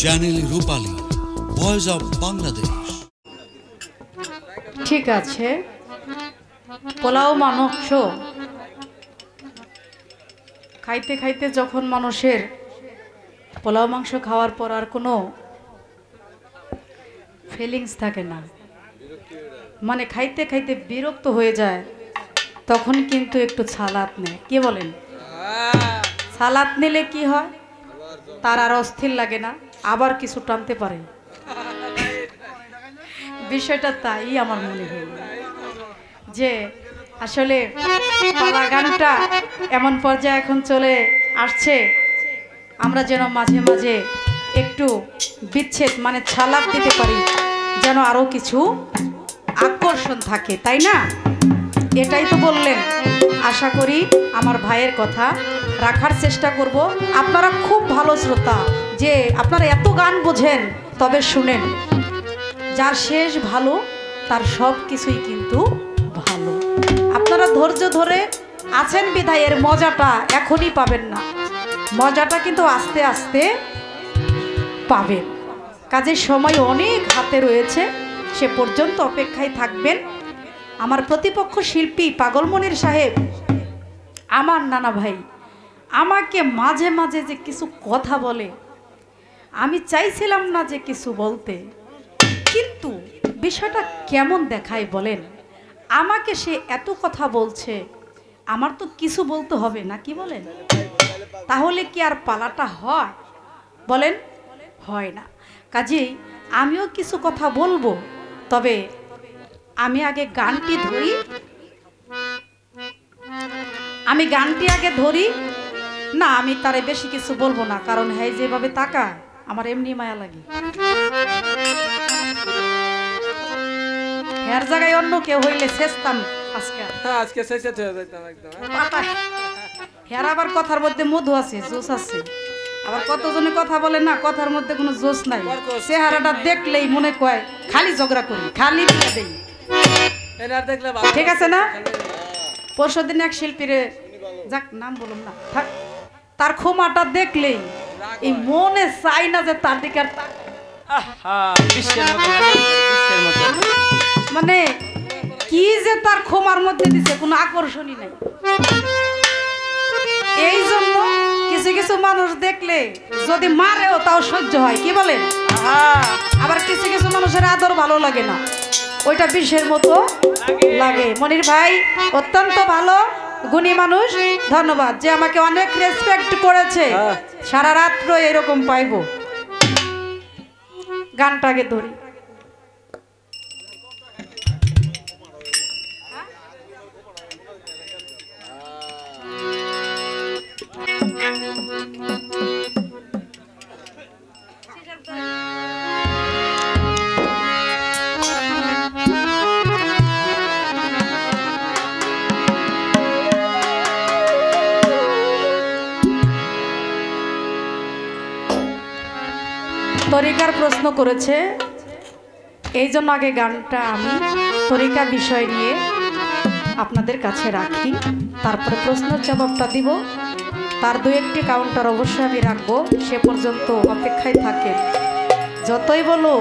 Channel Rupali, voice of Bangladesh. ঠিক আছে, পোলাও মাংস খাইতে খাইতে যখন মানুষের পোলাও মাংস খাওয়ার পর আর কোনো ফিলিংস থাকে না, মানে খাইতে খাইতে বিরক্ত হয়ে যায়, তখন কিন্তু একটু সালাদ নেয়। কি বলেন? সালাদ নিলে কি হয়, তার আর অস্থির লাগে না, আবার কিছু টানতে পারে। বিষয়টা তাই আমার মনে হয় যে আসলে পালা গানটা এমন পর্যায়ে এখন চলে আসছে, আমরা যেন মাঝে মাঝে একটু বিচ্ছেদ মানে ছালাদ দিতে পারি, যেন আরও কিছু আকর্ষণ থাকে, তাই না? এটাই তো বললেন। আশা করি আমার ভাইয়ের কথা রাখার চেষ্টা করব। আপনারা খুব ভালো শ্রোতা, যে আপনারা এত গান বোঝেন, তবে শুনেন, যার শেষ ভালো তার সব কিছুই কিন্তু ভালো। আপনারা ধৈর্য ধরে আছেন বিধায় এর মজাটা এখনই পাবেন না, মজাটা কিন্তু আস্তে আস্তে পাবেন। কাজের সময় অনেক হাতে রয়েছে, সে পর্যন্ত অপেক্ষায় থাকবেন। আমার প্রতিপক্ষ শিল্পী পাগলমনির সাহেব, আমার নানা ভাই, আমাকে মাঝে মাঝে যে কিছু কথা বলে, আমি চাইছিলাম না যে কিছু বলতে, কিন্তু বিষয়টা কেমন দেখায় বলেন? আমাকে সে এত কথা বলছে, আমার তো কিছু বলতে হবে না, কি বলেন? তাহলে কি আর পালাটা হয়? বলেন, হয় না। কাজেই আমিও কিছু কথা বলবো, তবে আমি আগে গানটি ধরি, আমি গানটি আগে ধরি না, আমি তারে বেশি কিছু বলবো না, কারণ হ্যাঁ যেভাবে তাকায় আমার এমনি মায়া লাগে। এর জায়গায় অন্য কেউ হইলে শেষতাম আজকে, আজকে শেষে হয়ে যেতাম একদম। হের আবার কথার মধ্যে মধু আছে, জোশ আছে। আবার কতজনে কথা বলে না, কথার মধ্যে কোনো জোশ নাই, চেহারাটা দেখলেই মনে কয় খালি ঝগড়া করি, খালি বিয়ে দেই। ঠিক আছে না? পরশুদিন এক শিল্পীরে, যাক নাম বলুন না, থাক, তার ক্ষমাটা দেখলেই এই মনে চাই না যে তার দিকে আর মানে কি যে তার ক্ষমার মধ্যে দিছে, কোনো আকর্ষণই নাই। এই জন্য কিছু কিছু মানুষ দেখলে যদি মারেও তাও সহ্য হয়, কি বলেন? আবার কিছু কিছু মানুষের আদর ভালো লাগে না, ওইটা বিষের মতো লাগে। মনির ভাই অত্যন্ত ভালো গুণী মানুষ, ধন্যবাদ, যে আমাকে অনেক রেসপেক্ট করেছে। সারা রাত্র এরকম পাইবো। গানটাকে ধরি। তরিকার প্রশ্ন করেছে, এই জন্য আগে গানটা আমি তরিকা বিষয় নিয়ে আপনাদের কাছে রাখি, তারপরে প্রশ্নের জবাবটা দিব। তার দু একটি কাউন্টার অবশ্যই আমি রাখবো, সে পর্যন্ত অপেক্ষায় থাকে। যতই বলো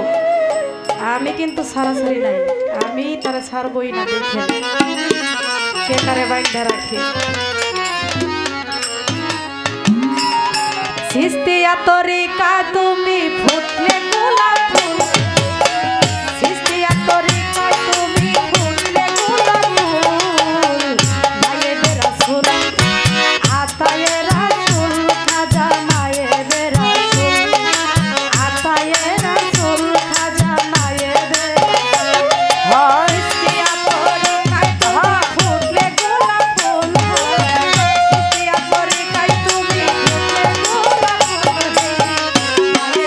আমি কিন্তু ছাড়াছাড়ি নাই, আমি তারা ছাড়বই না, দেখেন কে তারে বাইন্ধা রাখে। সিস্তিয়া তরিকা তুমি ফুটলে গোলাপ ফুল, সিস্তিয়া তরিকা তুমি ফুটলে গোলাপ ফুল, মায়ের রাসূল আতায়ে রাসূল, খাজা মায়ের রাসূল আতায়ে রাসূল, খাজা মায়ের রাসূল, সিস্তিয়া তরিকা তুমি ফুটলে গোলাপ ফুল, সিস্তিয়া তরিকা তুমি ফুটলে গোলাপ ফুল,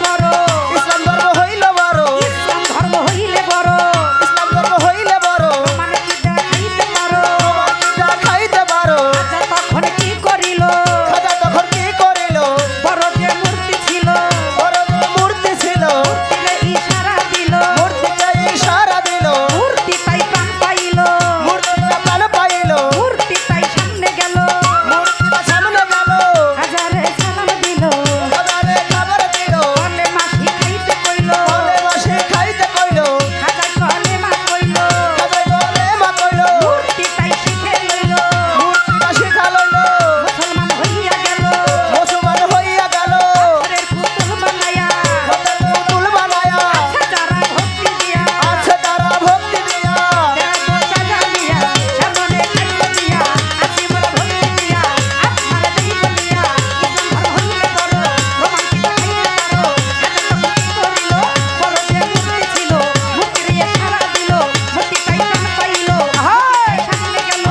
বড় ইসলাম ধর্ম হইল বড় ইসলাম ধর্ম হইলে বড় ইসলাম ধর্ম হইলে বড় মানে কি দেখাইতে পারো যা খাইতে পারো আচ্ছা তখন কি করিল খাজা তখন কি করিল বড় যে মূর্তি ছিল বড় মূর্তি ছিল মূর্তিকে ইশারা দিল মূর্তিকে ইশারা দিল মূর্তি তাই প্রাণ পাইল মূর্তিটা প্রাণ পাইল মূর্তি তাই সামনে গেল মূর্তিটা সামনে গেল হাজারে সালাম দিল খাবারে খাবার দিল বলে মাসি খাইতে কইল বলে মাসে খাইতে কইল হাজার কলে মা কইল খাজাই বলে মা কইল মূর্তি তাই শিখে লইল মূর্তিটা শিখা লইল মুসলমান হইয়া গেল মুসলমান হইয়া গেল ঘরের পুতুল বানায়া হাতের পুতুল বানায়া আছে যারা ভক্তি দিয়া আছে তারা ভক্তি দিয়া দেব সাজা দিয়া সামনে খাইতে দিয়া আসি মোর ভক্তি দিয়া আপনার দেই বলিয়া ইসলাম ধর্ম হইলে বড় রোমান্টিক খাইতে পারো হাজার ভক্তি করিল বড় যে মূর্তি ছিল মূর্তির ইশারা দিল মূর্তি তাই প্রাণ পাইল হায় সামনে গেল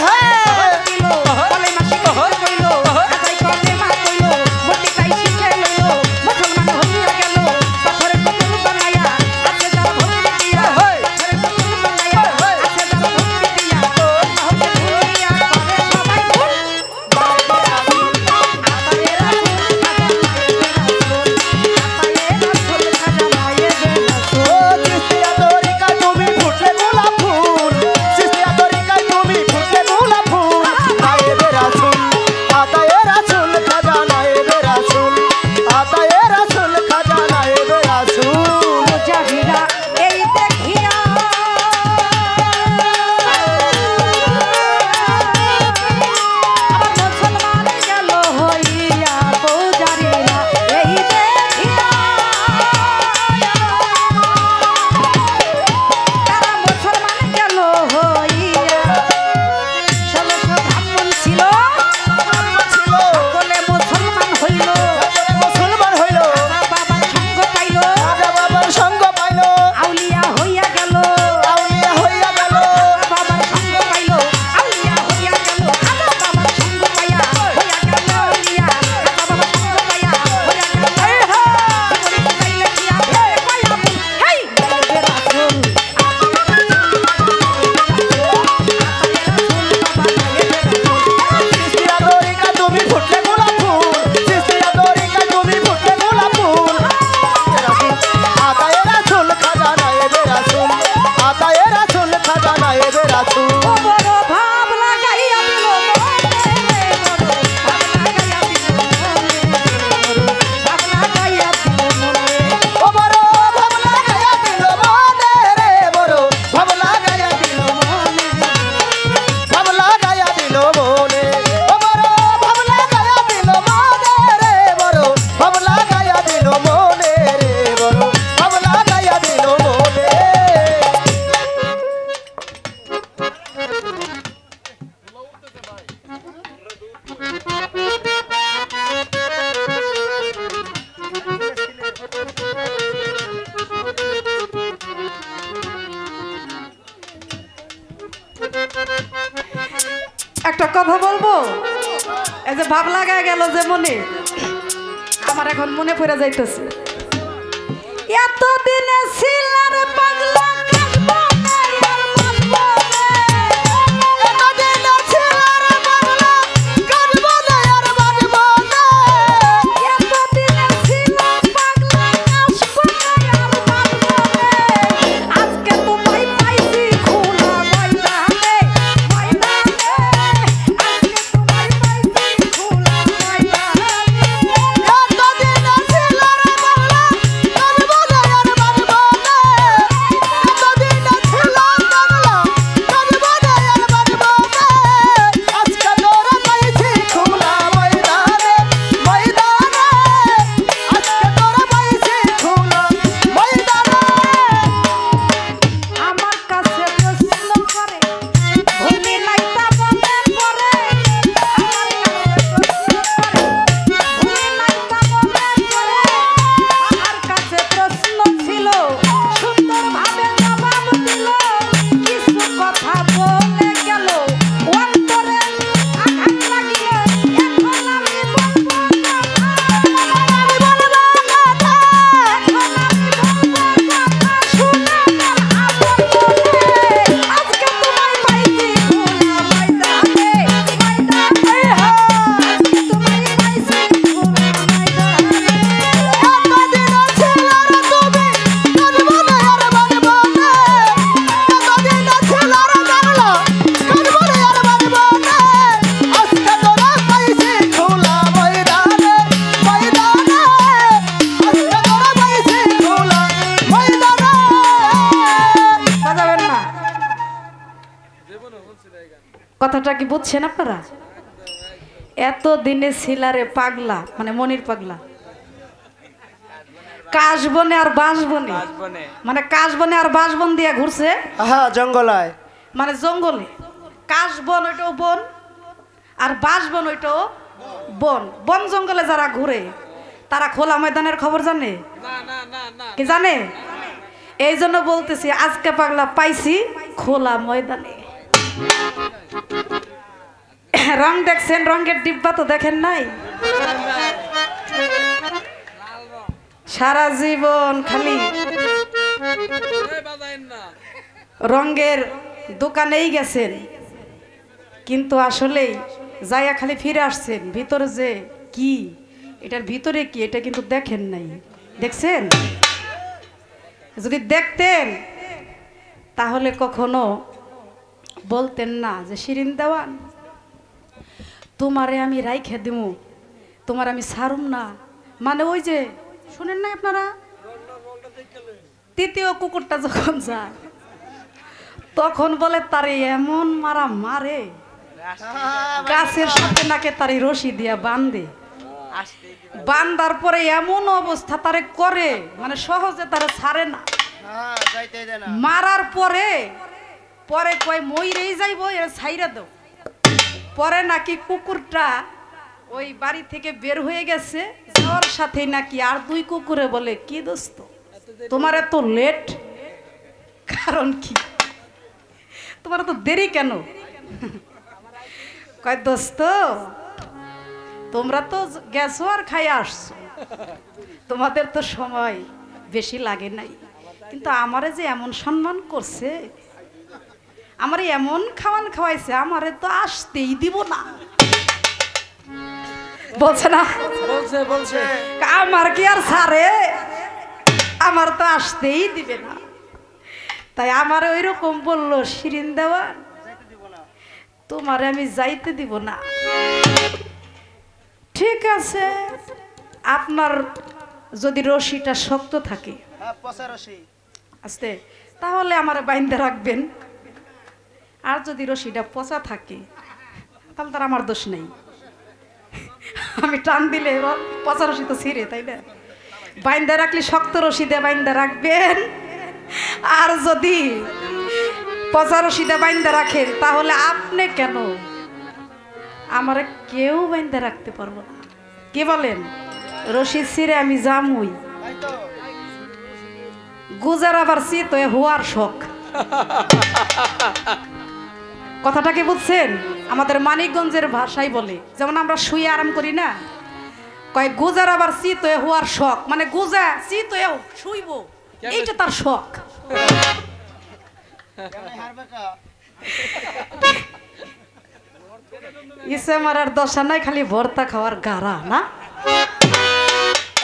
হায় দিল বলে মাসি খাইতে কইল হাজাই কলে মা কইল মূর্তি তাই শিখে লইল মুসলমান হইয়া গেল পাথরের পুতুল বানায়া আছে যারা ভক্তি দিয়া পাথরের পুতুল বানায়া আছে যারা ভক্তি দিয়া আল্লাহকে ভুলিয়া করে সবাই ভুল আতায়ে রাসূল খাজা মায়ের রাসূল ও চিস্তিয়া তরিকা তুমি ফুটলে গোলাপ ফুল চিস্তিয়া তরিকা তুমি ফুটলে গোলাপ ফুল নায়েবে রাসূল আতায়ে রাসূল খাজা নায়েবে রাসূল আতায়ে রাসূল খাজা নায়েবে রাসূল মুজাহিরা এই দেখিয়া আবার মুসলমান গেল হইয়া পূজারীরা এই দেখিয়া তারা মুসলমান গেল হইয়া 1600 ব্রাহ্মণ ছিল ছিল সকলে মুসলমান হইল মুসলমান হইল বাবার সঙ্গ পাইল রাজা বাবার সঙ্গ পাইল আউলিয়া হইয়া গেল আউলিয়া হইয়া গেল বাবার সঙ্গ পাইল আউলিয়া হইয়া গেল খাজা বাবার সঙ্গ পাইয়া হইয়া গেল আউলিয়া খাজা বাবার সঙ্গ পাইয়া হইয়া গেল এই হা বলিতে চাইলে কি আপে পাইয়া বল হেই বলবে রাসূল চিস্তিয়া তরিকা তুমি ফুটলে গোলাপ ফুল চিস্তিয়া তরিকা তুমি ফুটলে গোলাপ ফুল আতায়ে রাসূল খাজা নায়েবে রাসূল আতায়ে রাসূল খাজা নায়েবে রাসূল ও বড় ভাব লাগাইয়া দিল মনে বড় ভাব লাগাইয়া দিল মনে ভাব লাগাইয়া দিল মনে ও বড় ভাব লাগাইয়া দিল মনে রে বড় ভাব লাগাইয়া দিল মনে ভাব লাগাইয়া দিল মনে ও বড় ভাব লাগাইয়া দিল মনে রে বড় ভাব লাগাইয়া দিল মনে রে বড় ভাব লাগাইয়া দিল মনে একটা কথা বলবো এই যে ভাব লাগায় গেল যে মনে আমার এখন মনে পড়ে যাইতেছে এতদিনে ছিলার পাগলা কাশবো না আর বাঁচবো না। এতদিনে ছিলার পাগলা কাশবো না আর বাঁচবো না। এতদিনে ছিলার পাগলা কাশবো না আর বাঁচবো না। আজকে তোমায় পাইছি খোলা ময়দানে ময়দানে আজকে তোমায় পাইছি খোলা ময়দানে। এতদিনে ছিলার পাগলা কাশবো না আর বাঁচবো না। কথাটা কি বুঝছেন আপনারা? এত দিনে ছিলারে পাগলা, মানে মনির পাগলা, কাশবনে আর বাঁশবনে, মানে কাশবনে আর বাঁশবন দিয়ে ঘুরছে। হ্যাঁ, জঙ্গলায়, মানে জঙ্গলে কাশবন ওইটাও বন, আর বাঁশবন ওইটাও বন। বন জঙ্গলে যারা ঘুরে তারা খোলা ময়দানের খবর জানে কি জানে? এই জন্য বলতেছি আজকে পাগলা পাইছি খোলা ময়দানে। রং দেখছেন? রঙের ডিব্বা তো দেখেন নাই? সারা জীবন খালি রঙের দোকানেই গেছেন, কিন্তু আসলেই যাইয়া খালি ফিরে আসছেন। ভিতরে যে কি, এটার ভিতরে কি, এটা কিন্তু দেখেন নাই। দেখছেন? যদি দেখতেন তাহলে কখনো বলতেন না যে শিরিন দেওয়ান তোমারে আমি রাইখে দিমু, তোমার আমি ছাড়ুম না। মানে ওই যে শুনেন না আপনারা, তৃতীয় কুকুরটা যখন যায় তখন বলে তারে এমন মারা মারে, গাছের সাথে নাকে তারে রশি দিয়া বান্ধে, বান্ধার পরে এমন অবস্থা তারে করে, মানে সহজে তারে ছাড়ে না। মারার পরে পরে কয় মইরেই যাইব, এর ছাইরা দাও। পরে নাকি কুকুরটা ওই বাড়ি থেকে বের হয়ে গেছে, যাওয়ার সাথে নাকি আর দুই কুকুরে বলে কি দোস্ত তোমার এত লেট, কারণ কি তোমার তো দেরি কেন? কয় দোস্ত তোমরা তো গেছো আর খাই আসছো, তোমাদের তো সময় বেশি লাগে নাই, কিন্তু আমারে যে এমন সম্মান করছে, আমারে এমন খাওয়ান খাওয়াইছে, আমারে তো আসতেই দিব না। বলছে না? বলছে বলছে আমার কি আর ছাড়ে, আমার তো আসতেই দিবে না। তাই আমার ওই রকম বললো, শিরিন দেওয়ান তোমারে আমি যাইতে দিব না। ঠিক আছে, আপনার যদি রশিটা শক্ত থাকে আস্তে, তাহলে আমার বাইন্ধে রাখবেন, আর যদি রশিটা পচা থাকে তাহলে তার আমার দোষ নেই। আমি টান দিলে পচা রশি তো ছিঁড়ে, তাই না? বাইন্ধে রাখলে শক্ত রশি দিয়ে বাইন্ধে রাখবেন, আর যদি পচা রশি দিয়ে বাইন্ধে রাখেন তাহলে আপনি কেন, আমারে কেউ বাইন্ধে রাখতে পারবো না। কি বলেন? রশি ছিঁড়ে আমি জামুই, গুজার আবার চিত হওয়ার শখ। কথাটা কি বুঝছেন? আমাদের মানিকগঞ্জের ভাষায় বলে, যেমন আমরা শুয়ে আরাম করি না, কয় গুজার আবার চিত হওয়ার শখ, মানে গুজা চিত শুইব, এইটা তার শখ। ইসে মারার দশা নাই, খালি ভর্তা খাওয়ার গাড়া না।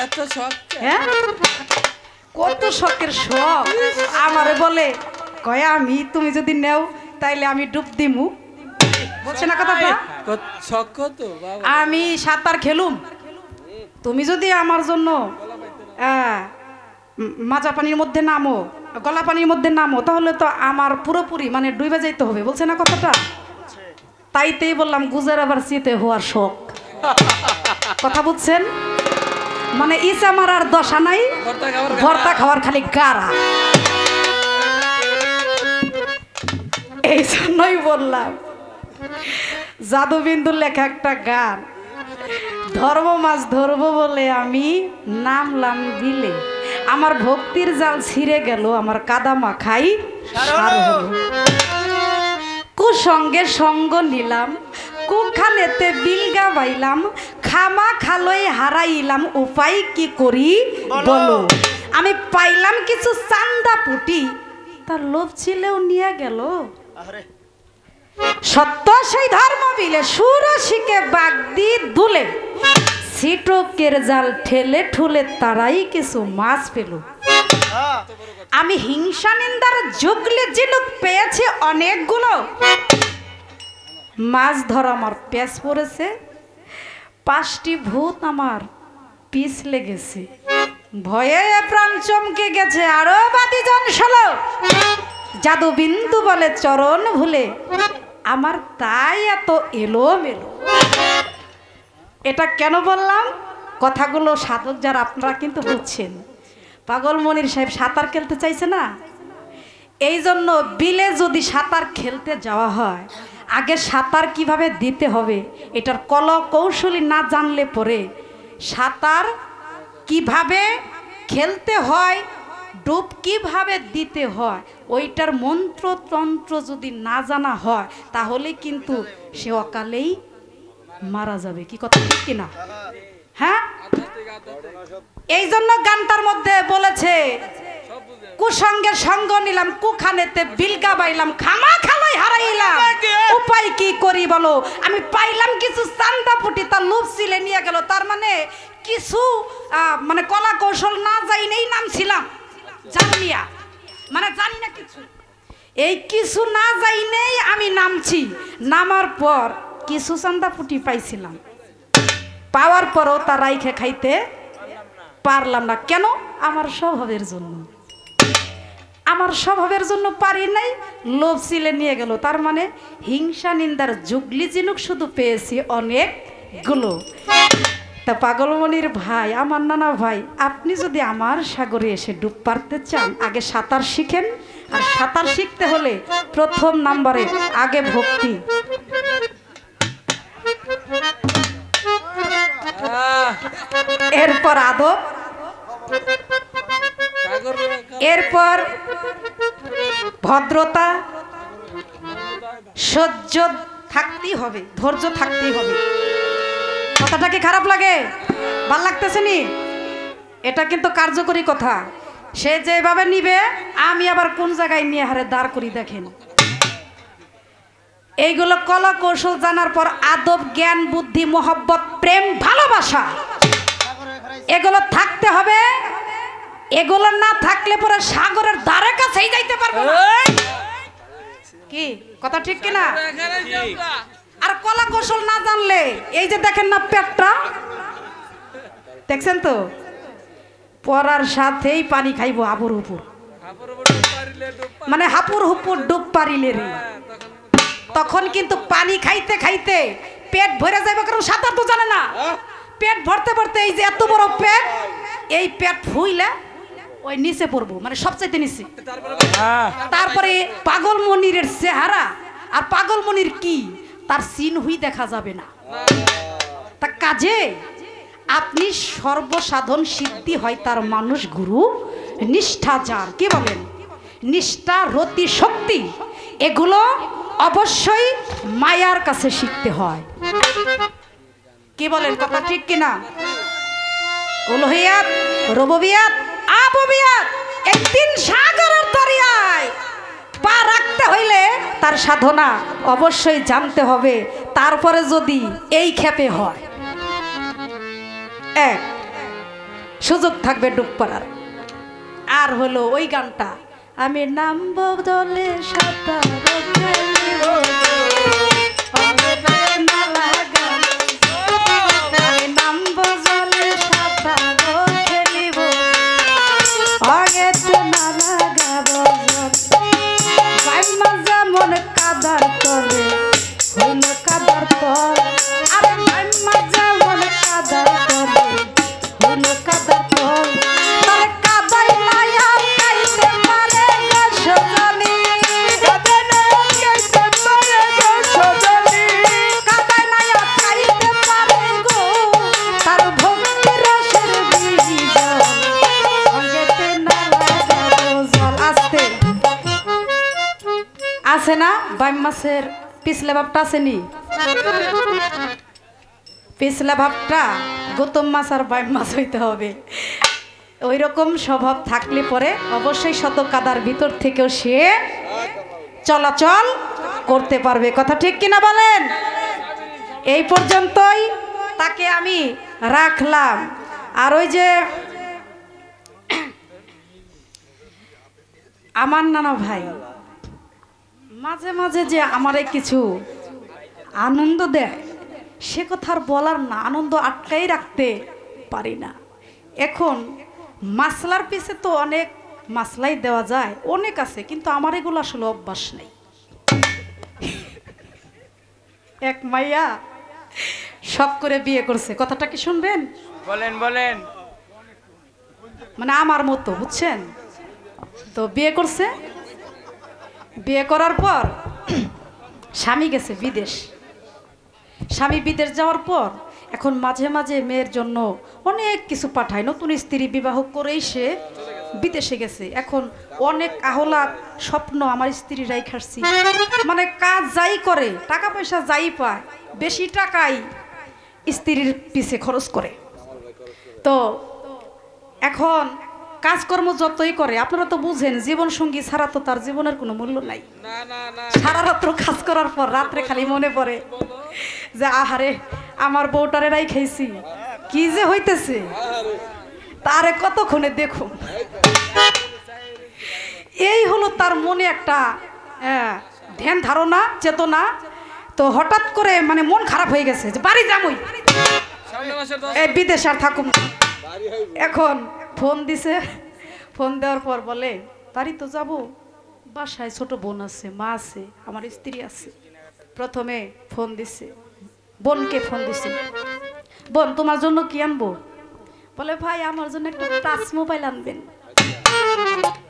এত শখ, হ্যাঁ কত শখের শখ। আমারে বলে কয় আমি তুমি যদি নেও তাইলে আমি ডুব দিমু। বলছে না কথাটা? শখ কত বাবা, আমি সাঁতার খেলুম, তুমি যদি আমার জন্য মাজা পানির মধ্যে নামো, গলা পানির মধ্যে নামো, তাহলে তো আমার পুরোপুরি মানে ডুবে যাইতে হবে। বলছে না কথাটা? তাইতেই বললাম গুজার আবার চিতে হওয়ার শখ। কথা বুঝছেন? মানে ইসা মারার দশা নাই, ভর্তা খাওয়ার খালি গাড়া। এই জন্যই বললাম জাদুবিন্দুর লেখা একটা গান, ধর্ম মাছ ধরবো বলে আমি নামলাম বিলে, আমার ভক্তির জাল ছিঁড়ে গেল, আমার কাদা মাখাই সার হলো। কুসঙ্গে সঙ্গ নিলাম, কুখানেতে বিলগা বাইলাম, খামা খালই হারাইলাম, উপায় কি করি বলো। আমি পাইলাম কিছু চান্দা পুটি, তার লোভ ছিলেও নিয়ে গেল। সত্য সেই ধর্ম বিলে সুরসিকে বাগ দিয়ে দুলে, ছিটকের জাল ঠেলে ঠুলে তারাই কিছু মাছ পেল। আমি হিংসা নিন্দার জুগলে জিনুক পেয়েছি অনেকগুলো, মাছ ধরা আমার পেঁচ পড়েছে, 5টি ভূত আমার পিছ লেগেছে, ভয়ে প্রাণ চমকে গেছে আরো বাদি জন ষোলো, জাদু বিন্দু বলে চরণ ভুলে আমার তাই এত এলোমেলো। এটা কেন বললাম? কথাগুলো সাধক যারা আপনারা কিন্তু বুঝছেন। পাগল মনির সাহেব সাঁতার খেলতে চাইছে না, এই জন্য বিলে যদি সাঁতার খেলতে যাওয়া হয় আগে সাঁতার কিভাবে দিতে হবে এটার কলা কৌশলী না জানলে পরে সাঁতার কিভাবে খেলতে হয়, ডুব কিভাবে দিতে হয়, ওইটার মন্ত্রতন্ত্র যদি না জানা হয় তাহলে কিন্তু সে অকালেই মারা যাবে। কি কথা ঠিক কিনা? হ্যাঁ, এই জন্য গানটার মধ্যে বলেছে কুসঙ্গের সঙ্গ নিলাম, কুখানেতে বিলকা বাইলাম, খামা খালাই হারাইলাম, উপায় কি করি বলো, আমি পাইলাম কিছু চান্দা পুটি, তার লোভ ছিলে নিয়ে গেল। তার মানে কিছু মানে কলা কৌশল না যাই নেই নামছিলাম জানিয়া, মানে জানি না কিছু, এই কিছু না যাই নেই আমি নামছি, নামার পর কিছু চান্দা পুটি পাইছিলাম, পাওয়ার পরও তার রাইখে খাইতে পারলাম না। কেন? আমার স্বভাবের জন্য, আমার স্বভাবের জন্য পারি নাই, লোভ ছিলে নিয়ে গেল। তার মানে হিংসা নিন্দার জুগলি জিনুক শুধু পেয়েছি অনেকগুলো। তা পাগলমণির ভাই, আমার নানা ভাই, আপনি যদি আমার সাগরে এসে ডুব পারতে চান আগে সাঁতার শিখেন। আর সাঁতার শিখতে হলে প্রথম নম্বরে আগে ভক্তি, এরপর আদব, এরপর ভদ্রতা, সহ্য থাকতেই হবে, ধৈর্য থাকতেই হবে। কথাটা কি খারাপ লাগে? ভাল লাগতেছে নি? এটা কিন্তু কার্যকরী কথা। সে যেভাবে নিবে আমি আবার কোন জায়গায় নিয়ে হারে দাঁড় করি দেখেন। এইগুলো কলা কৌশল জানার পর আদব, জ্ঞান, বুদ্ধি, মোহব্বত, প্রেম, ভালোবাসা এগুলো থাকতে হবে। এগুলো না থাকলে পরে সাগরের ধারে কাছেই যাইতে পারবো না। কি কথা ঠিক কিনা? আর কলা কৌশল না জানলে এই যে দেখেন না পেটটা, দেখছেন তো, পরার সাথেই পানি খাইবো হাপুর হুপুর, মানে হাপুর হুপুর ডুব পারিলে রে, তখন কিন্তু পানি খাইতে খাইতে পেট ভরে যাবে, কারণ সাঁতার তো জানে না। পেট ভরতে ভরতে এই যে এত বড় পেট, এই পেট ফুইলে ওই নিচে পড়বো, মানে সবচাইতে নিচে। তারপরে পাগল মনিরের চেহারা আর পাগল মনির কি তার চিন হুই দেখা যাবে না। তা কাজে আপনি সর্বসাধন সিদ্ধি হয় তার মানুষ গুরু নিষ্ঠা যার, কি বলেন, নিষ্ঠা, রতি, শক্তি এগুলো অবশ্যই মায়ার কাছে শিখতে হয়। কি বলেন? কথা ঠিক কিনা? উলহিয়াত, রুবুবিয়াত, আবুবিয়াত, একদিন সাগরের দরিয়ায় পা রাখতে হইলে তার সাধনা অবশ্যই জানতে হবে। তারপরে যদি এই ক্ষেপে হয়, এক সুযোগ থাকবে ডুব পড়ার। আর হলো ওই গানটা, আমি নামবো দলে সাঁতার কাদার তরে হইল কাদার তর, আরে মাইমা যেমন কাদার তরে হইল কাদার তর, তারে কাদাই মায়া খাইতে পারে গো সজনী, কাদাই মায়া খাইতে পারে গো সজনী, কাদাই মায়া খাইতে পারে গো তার ভক্তি রসের বীজ, অঙ্গেতে না লাগাবো জল। আস্তে আছে না বাইম মাছের পিছলা ভাবটা আসেনি, পিছলা ভাবটা গৌতম মাছ আর বাইম মাছ হইতে হবে। ওই রকম স্বভাব থাকলে পরে অবশ্যই শত কাদার ভিতর থেকেও সে চলাচল করতে পারবে। কথা ঠিক কিনা বলেন? এই পর্যন্তই তাকে আমি রাখলাম। আর ওই যে আমার নানা ভাই মাঝে মাঝে যে আমারে কিছু আনন্দ দেয়, সে কথার বলার না, আনন্দ আটকাই রাখতে পারি না। এখন মাসলার পিছে তো অনেক মাসলাই দেওয়া যায়, অনেক আছে, কিন্তু আমার এগুলো আসলে অভ্যাস নেই। এক মাইয়া শখ করে বিয়ে করছে, কথাটা কি শুনবেন? বলেন বলেন। মানে আমার মতো, বুঝছেন তো? বিয়ে করছে, বিয়ে করার পর স্বামী গেছে বিদেশ। স্বামী বিদেশ যাওয়ার পর এখন মাঝে মাঝে মেয়ের জন্য অনেক কিছু পাঠায়। নতুন স্ত্রী বিবাহ করেই সে বিদেশে গেছে। এখন অনেক আহ্লাদ স্বপ্ন আমার স্ত্রী রাইখাছি, মানে কাজ যাই করে, টাকা পয়সা যাই পায়, বেশি টাকাই স্ত্রীর পিছে খরচ করে। তো এখন কাজকর্ম যতই করে, আপনারা তো বুঝেন জীবন সঙ্গী ছাড়া তো তার জীবনের কোনো মূল্য নাই। সারা রাত্র কাজ করার পর রাত্রে খালি মনে পড়ে যে আহারে আমার বউটারে রাইখাইছি, কি যে হইতেছে, তারে কতক্ষণে দেখুন। এই হলো তার মনে একটা ধ্যান ধারণা, চেতনা। তো হঠাৎ করে মানে মন খারাপ হয়ে গেছে যে বাড়ি যাবই, এই বিদেশ আর থাকুম। এখন ফোন দিছে, ফোন দেওয়ার পর বলে বাড়ি তো যাব, বাসায় ছোট বোন আছে, মা আছে, আমার স্ত্রী আছে। প্রথমে ফোন দিছে, বোনকে ফোন দিছে, বোন তোমার জন্য কি আনবো? বলে ভাই আমার জন্য একটা টাচ মোবাইল আনবেন।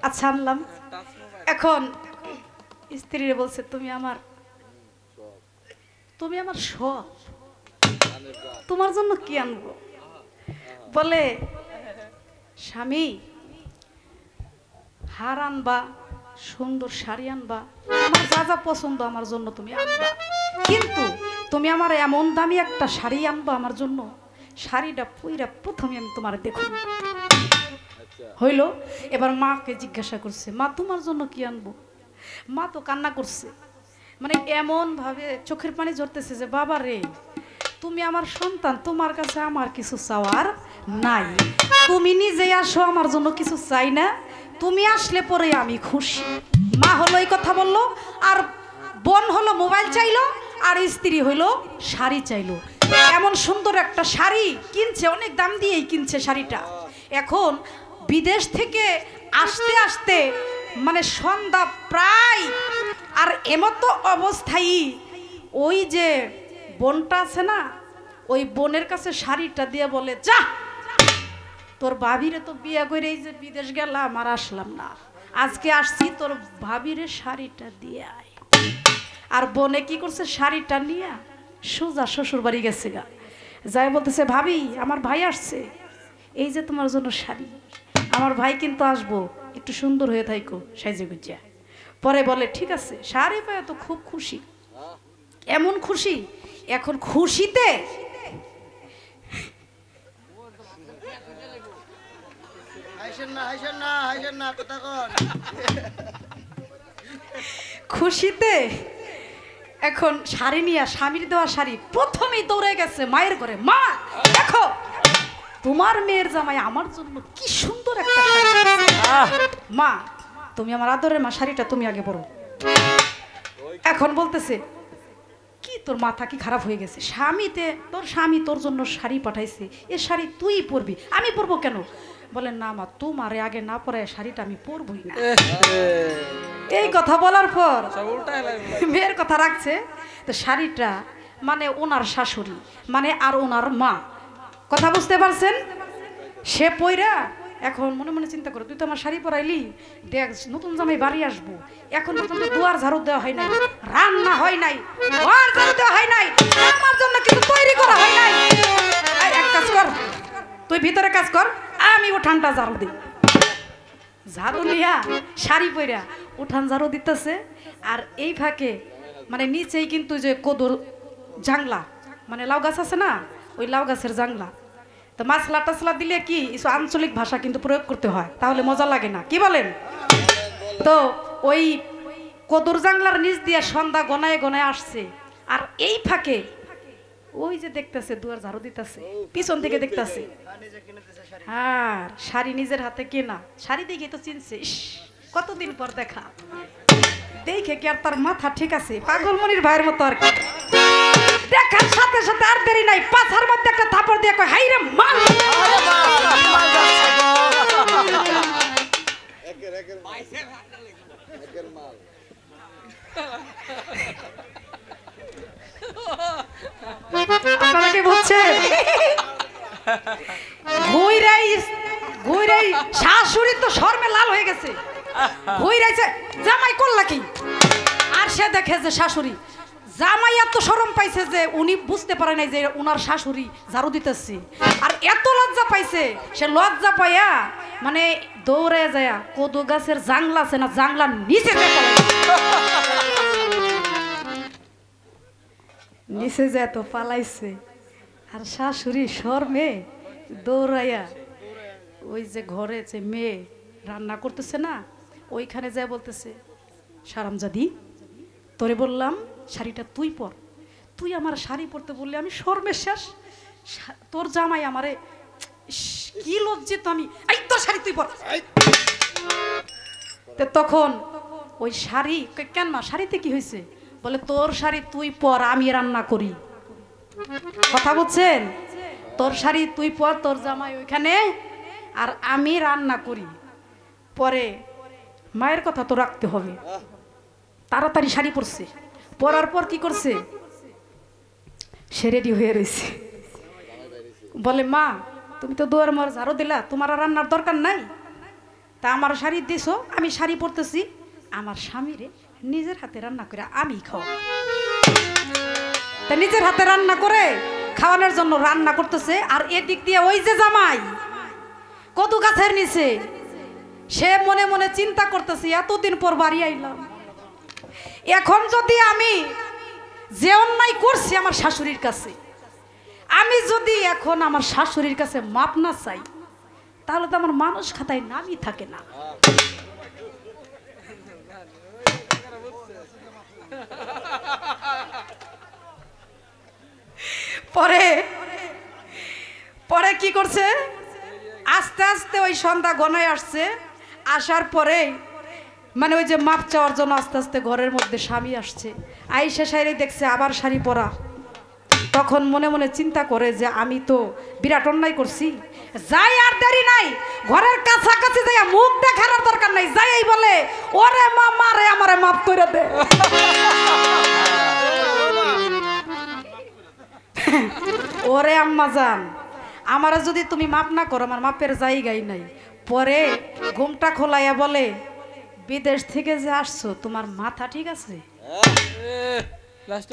আচ্ছা আনলাম। এখন স্ত্রীরে বলছে তুমি আমার সব, তোমার জন্য কি আনবো? বলে স্বামী হার আনবা, সুন্দর শাড়ি আনবা, আমার যা যা পছন্দ আমার জন্য তুমি আনবা, কিন্তু তুমি আমার এমন দামি একটা শাড়ি আনবা আমার জন্য, শাড়িটা পুইরা প্রথমে আমি তোমার দেখুন। হইল। এবার মাকে জিজ্ঞাসা করছে মা তোমার জন্য কি আনবো? মা তো কান্না করছে, মানে এমন ভাবে চোখের পানি ঝরতেছে যে বাবা রে তুমি আমার সন্তান, তোমার কাছে আমার কিছু চাওয়ার নাই, তুমি নিজে আসো, আমার জন্য কিছু চাই না, তুমি আসলে পরে আমি খুশি। মা হলো এই কথা বললো, আর বোন হলো মোবাইল চাইলো, আর স্ত্রী হইলো শাড়ি চাইলো। এমন সুন্দর একটা শাড়ি কিনছে, অনেক দাম দিয়েই কিনছে শাড়িটা। এখন বিদেশ থেকে আসতে আসতে মানে সন্ধ্যা প্রায়, আর এমতো অবস্থায় ওই যে বোনটা আছে না, ওই বোনের কাছে শাড়িটা দিয়ে বলে যা তোর ভাবিরে তো বিয়ে করে এই যে বিদেশ গেলাম আর আসলাম না, আজকে আসছি তোর ভাবিরে শাড়িটা দিয়ে আয়। আর বোনে কি করছে, শাড়িটা নিয়ে সোজা শ্বশুর বাড়ি গেছে গা, যাই বলতেছে ভাবি আমার ভাই আসছে, এই যে তোমার জন্য শাড়ি, আমার ভাই কিন্তু আসবো, একটু সুন্দর হয়ে থাইকো সাইজে গুজা। পরে বলে ঠিক আছে, শাড়ি পায় তো খুব খুশি, এমন খুশি, এখন খুশিতে খুশিতে এখন শাড়ি নিয়ে, স্বামীর দেওয়া শাড়ি প্রথমেই দৌড়ে গেছে মায়ের ঘরে, মা দেখো তোমার মেয়ের জামাই আমার জন্য কি সুন্দর একটা শাড়ি, মা তুমি আমার আদরের মা, শাড়িটা তুমি আগে পরো। এখন বলতেছে কি তোর মাথা কি খারাপ হয়ে গেছে, তোর স্বামী তোর জন্য শাড়ি পাঠাইছে, এ শাড়ি তুই পরবি, আমি পরবো কেন? বলেন না মা তোমারে আগে না পরায় শাড়িটা আমি পরবই না। এই কথা বলার পর মেয়ের কথা রাখছে, তো শাড়িটা মানে ওনার শাশুড়ি মানে আর ওনার মা, কথা বুঝতে পারছেন? সে পইরা এখন মনে মনে চিন্তা করে তুই তো আমার শাড়ি পরাইলি, দেখ নতুন জামাই বাড়ি আসবো, এখন পর্যন্ত দুয়ার ঝাড়ু দেওয়া হয় নাই, রান্না হয় নাই, ঘর ঝাড়ু দেওয়া হয় নাই, আমার জন্য কিছু তৈরি করা হয় নাই, এক কাজ কর তুই ভিতরে কাজ কর, আমি উঠানটা ঝাড়ু দিই। ঝাড়ু নিয়া শাড়ি পইরা উঠান ঝাড়ু দিতেছে, আর এই ফাঁকে মানে নিচেই কিন্তু যে কদর জাংলা, মানে লাউ গাছ আছে না, ওই লাউ গাছের জাংলা, তো মাছলা টাছলা দিলে কি কিছু আঞ্চলিক ভাষা কিন্তু প্রয়োগ করতে হয়, তাহলে মজা লাগে না, কি বলেন? তো ওই কদর জাংলার নিচ দিয়ে সন্ধ্যা গনায় গনায় আসছে, আর এই ফাঁকে ওই যে দেখতেছে দুয়ার ঝাড়ু দিতেছে, পিছন থেকে দেখতেছে, হ্যাঁ শাড়ি নিজের হাতে কেনা, শাড়ি দেখে তো চিনছে, কতদিন পর দেখা, দেখে কি আর তার মাথা ঠিক আছে, পাগলমনির ভাইয়ের মতো আর কি। দেখার সাথে সাথে আর দেরি নাই, পাছার মধ্যে একটা থাপড় দিয়ে কয় হাই রে মাল, আপনারা কি বুঝছেন? ঘুইরাই ঘুইরাই শাশুড়ি তো শর্মে লাল হয়ে গেছে, ঘুইরাইছে জামাই করলা কি? আর সে দেখে যে শাশুড়ি, জামাই এত শরম পাইছে যে উনি বুঝতে পারে নাই যে উনার শাশুড়ি ঝাড়ু দিতেছে, আর এত লজ্জা পাইছে, সে লজ্জা পাইয়া মানে দৌড়ে যায় কদু গাছের জাংলা আছে না, জাংলার নিচে নিচে যায় তো পালাইছে। আর শাশুড়ি শর্মে দৌড়াইয়া ওই যে ঘরে যে মেয়ে রান্না করতেছে না, ওইখানে যায় বলতেছে, সারামজাদি তোরে বললাম শাড়িটা তুই পর, তুই আমার শাড়ি পরতে বললে আমি শর্মের শেষ, তোর জামাই আমারে কি লজ্জিত আমি, এই তোর শাড়ি তুই পর। তখন ওই শাড়ি, কেন মা শাড়িতে কি হয়েছে? বলে তোর শাড়ি তুই পর, আমি রান্না করি। কথা বুঝছেন? তোর শাড়ি তুই পর, তোর জামাই ওইখানে, আর আমি রান্না করি। পরে মায়ের কথা তো রাখতে হবে, তাড়াতাড়ি শাড়ি পরছে, পরার পর কি করছে, সে রেডি হয়ে রয়েছে। বলে মা তুমি তো দুয়ার মোর ঝাড়ু দিলা, তোমার আর রান্নার দরকার নাই, তা আমার শাড়ি দিছো, আমি শাড়ি পরতেছি, আমার স্বামীরে নিজের হাতে রান্না করে আমি খাও। তা নিজের হাতে রান্না করে খাওয়ানোর জন্য রান্না করতেছে, আর এদিক দিয়ে ওই যে জামাই কদু গাছের নিচে, সে মনে মনে চিন্তা করতেছে এতদিন পর বাড়ি আইলাম, এখন যদি আমি যে অন্যায় করছি আমার শাশুড়ির কাছে, আমি যদি এখন আমার শাশুড়ির কাছে মাপ না চাই, তাহলে তো আমার মানুষ খাতায় নামই থাকে না। পরে পরে কি করছে, আস্তে আস্তে ওই সন্ধ্যা গনায় আসছে, আসার পরে মানে ওই যে মাপ চাওয়ার জন্য আস্তে আস্তে ঘরের মধ্যে স্বামী আসছে, আইসা শাড়ি দেখছে আবার শাড়ি পরা, তখন মনে মনে চিন্তা করে যে আমি তো বিরাট অন্যায় করছি, যাই আর দেরি নাই, ঘরের কাছাকাছি যাই মুখ দেখার দরকার নাই, যাই বলে ওরে মামা রে আমারে মাপ করে দে। ওরে আম্মা জান আমারে যদি তুমি মাপ না করো, আমার মাপের জায়গাই নাই। পরে ঘুমটা খোলাইয়া বলে, বিদেশ থেকে যে আসছো তোমার মাথা ঠিক আছে?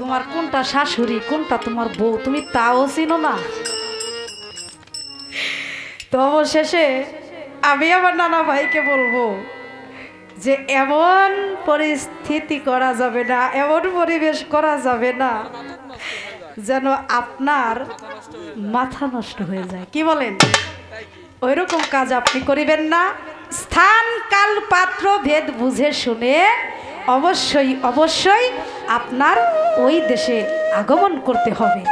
তোমার কোনটা শাশুড়ি কোনটা তোমার বউ তুমি তাও চিনো না? তো অবশেষে আমি আমার নানা ভাইকে বলবো যে এমন পরিস্থিতি করা যাবে না, এমন পরিবেশ করা যাবে না যেন আপনার মাথা নষ্ট হয়ে যায়। কি বলেন? ওইরকম কাজ আপনি করিবেন না। স্থান কাল পাত্র ভেদ বুঝে শুনে অবশ্যই অবশ্যই আপনার ওই দেশে আগমন করতে হবে।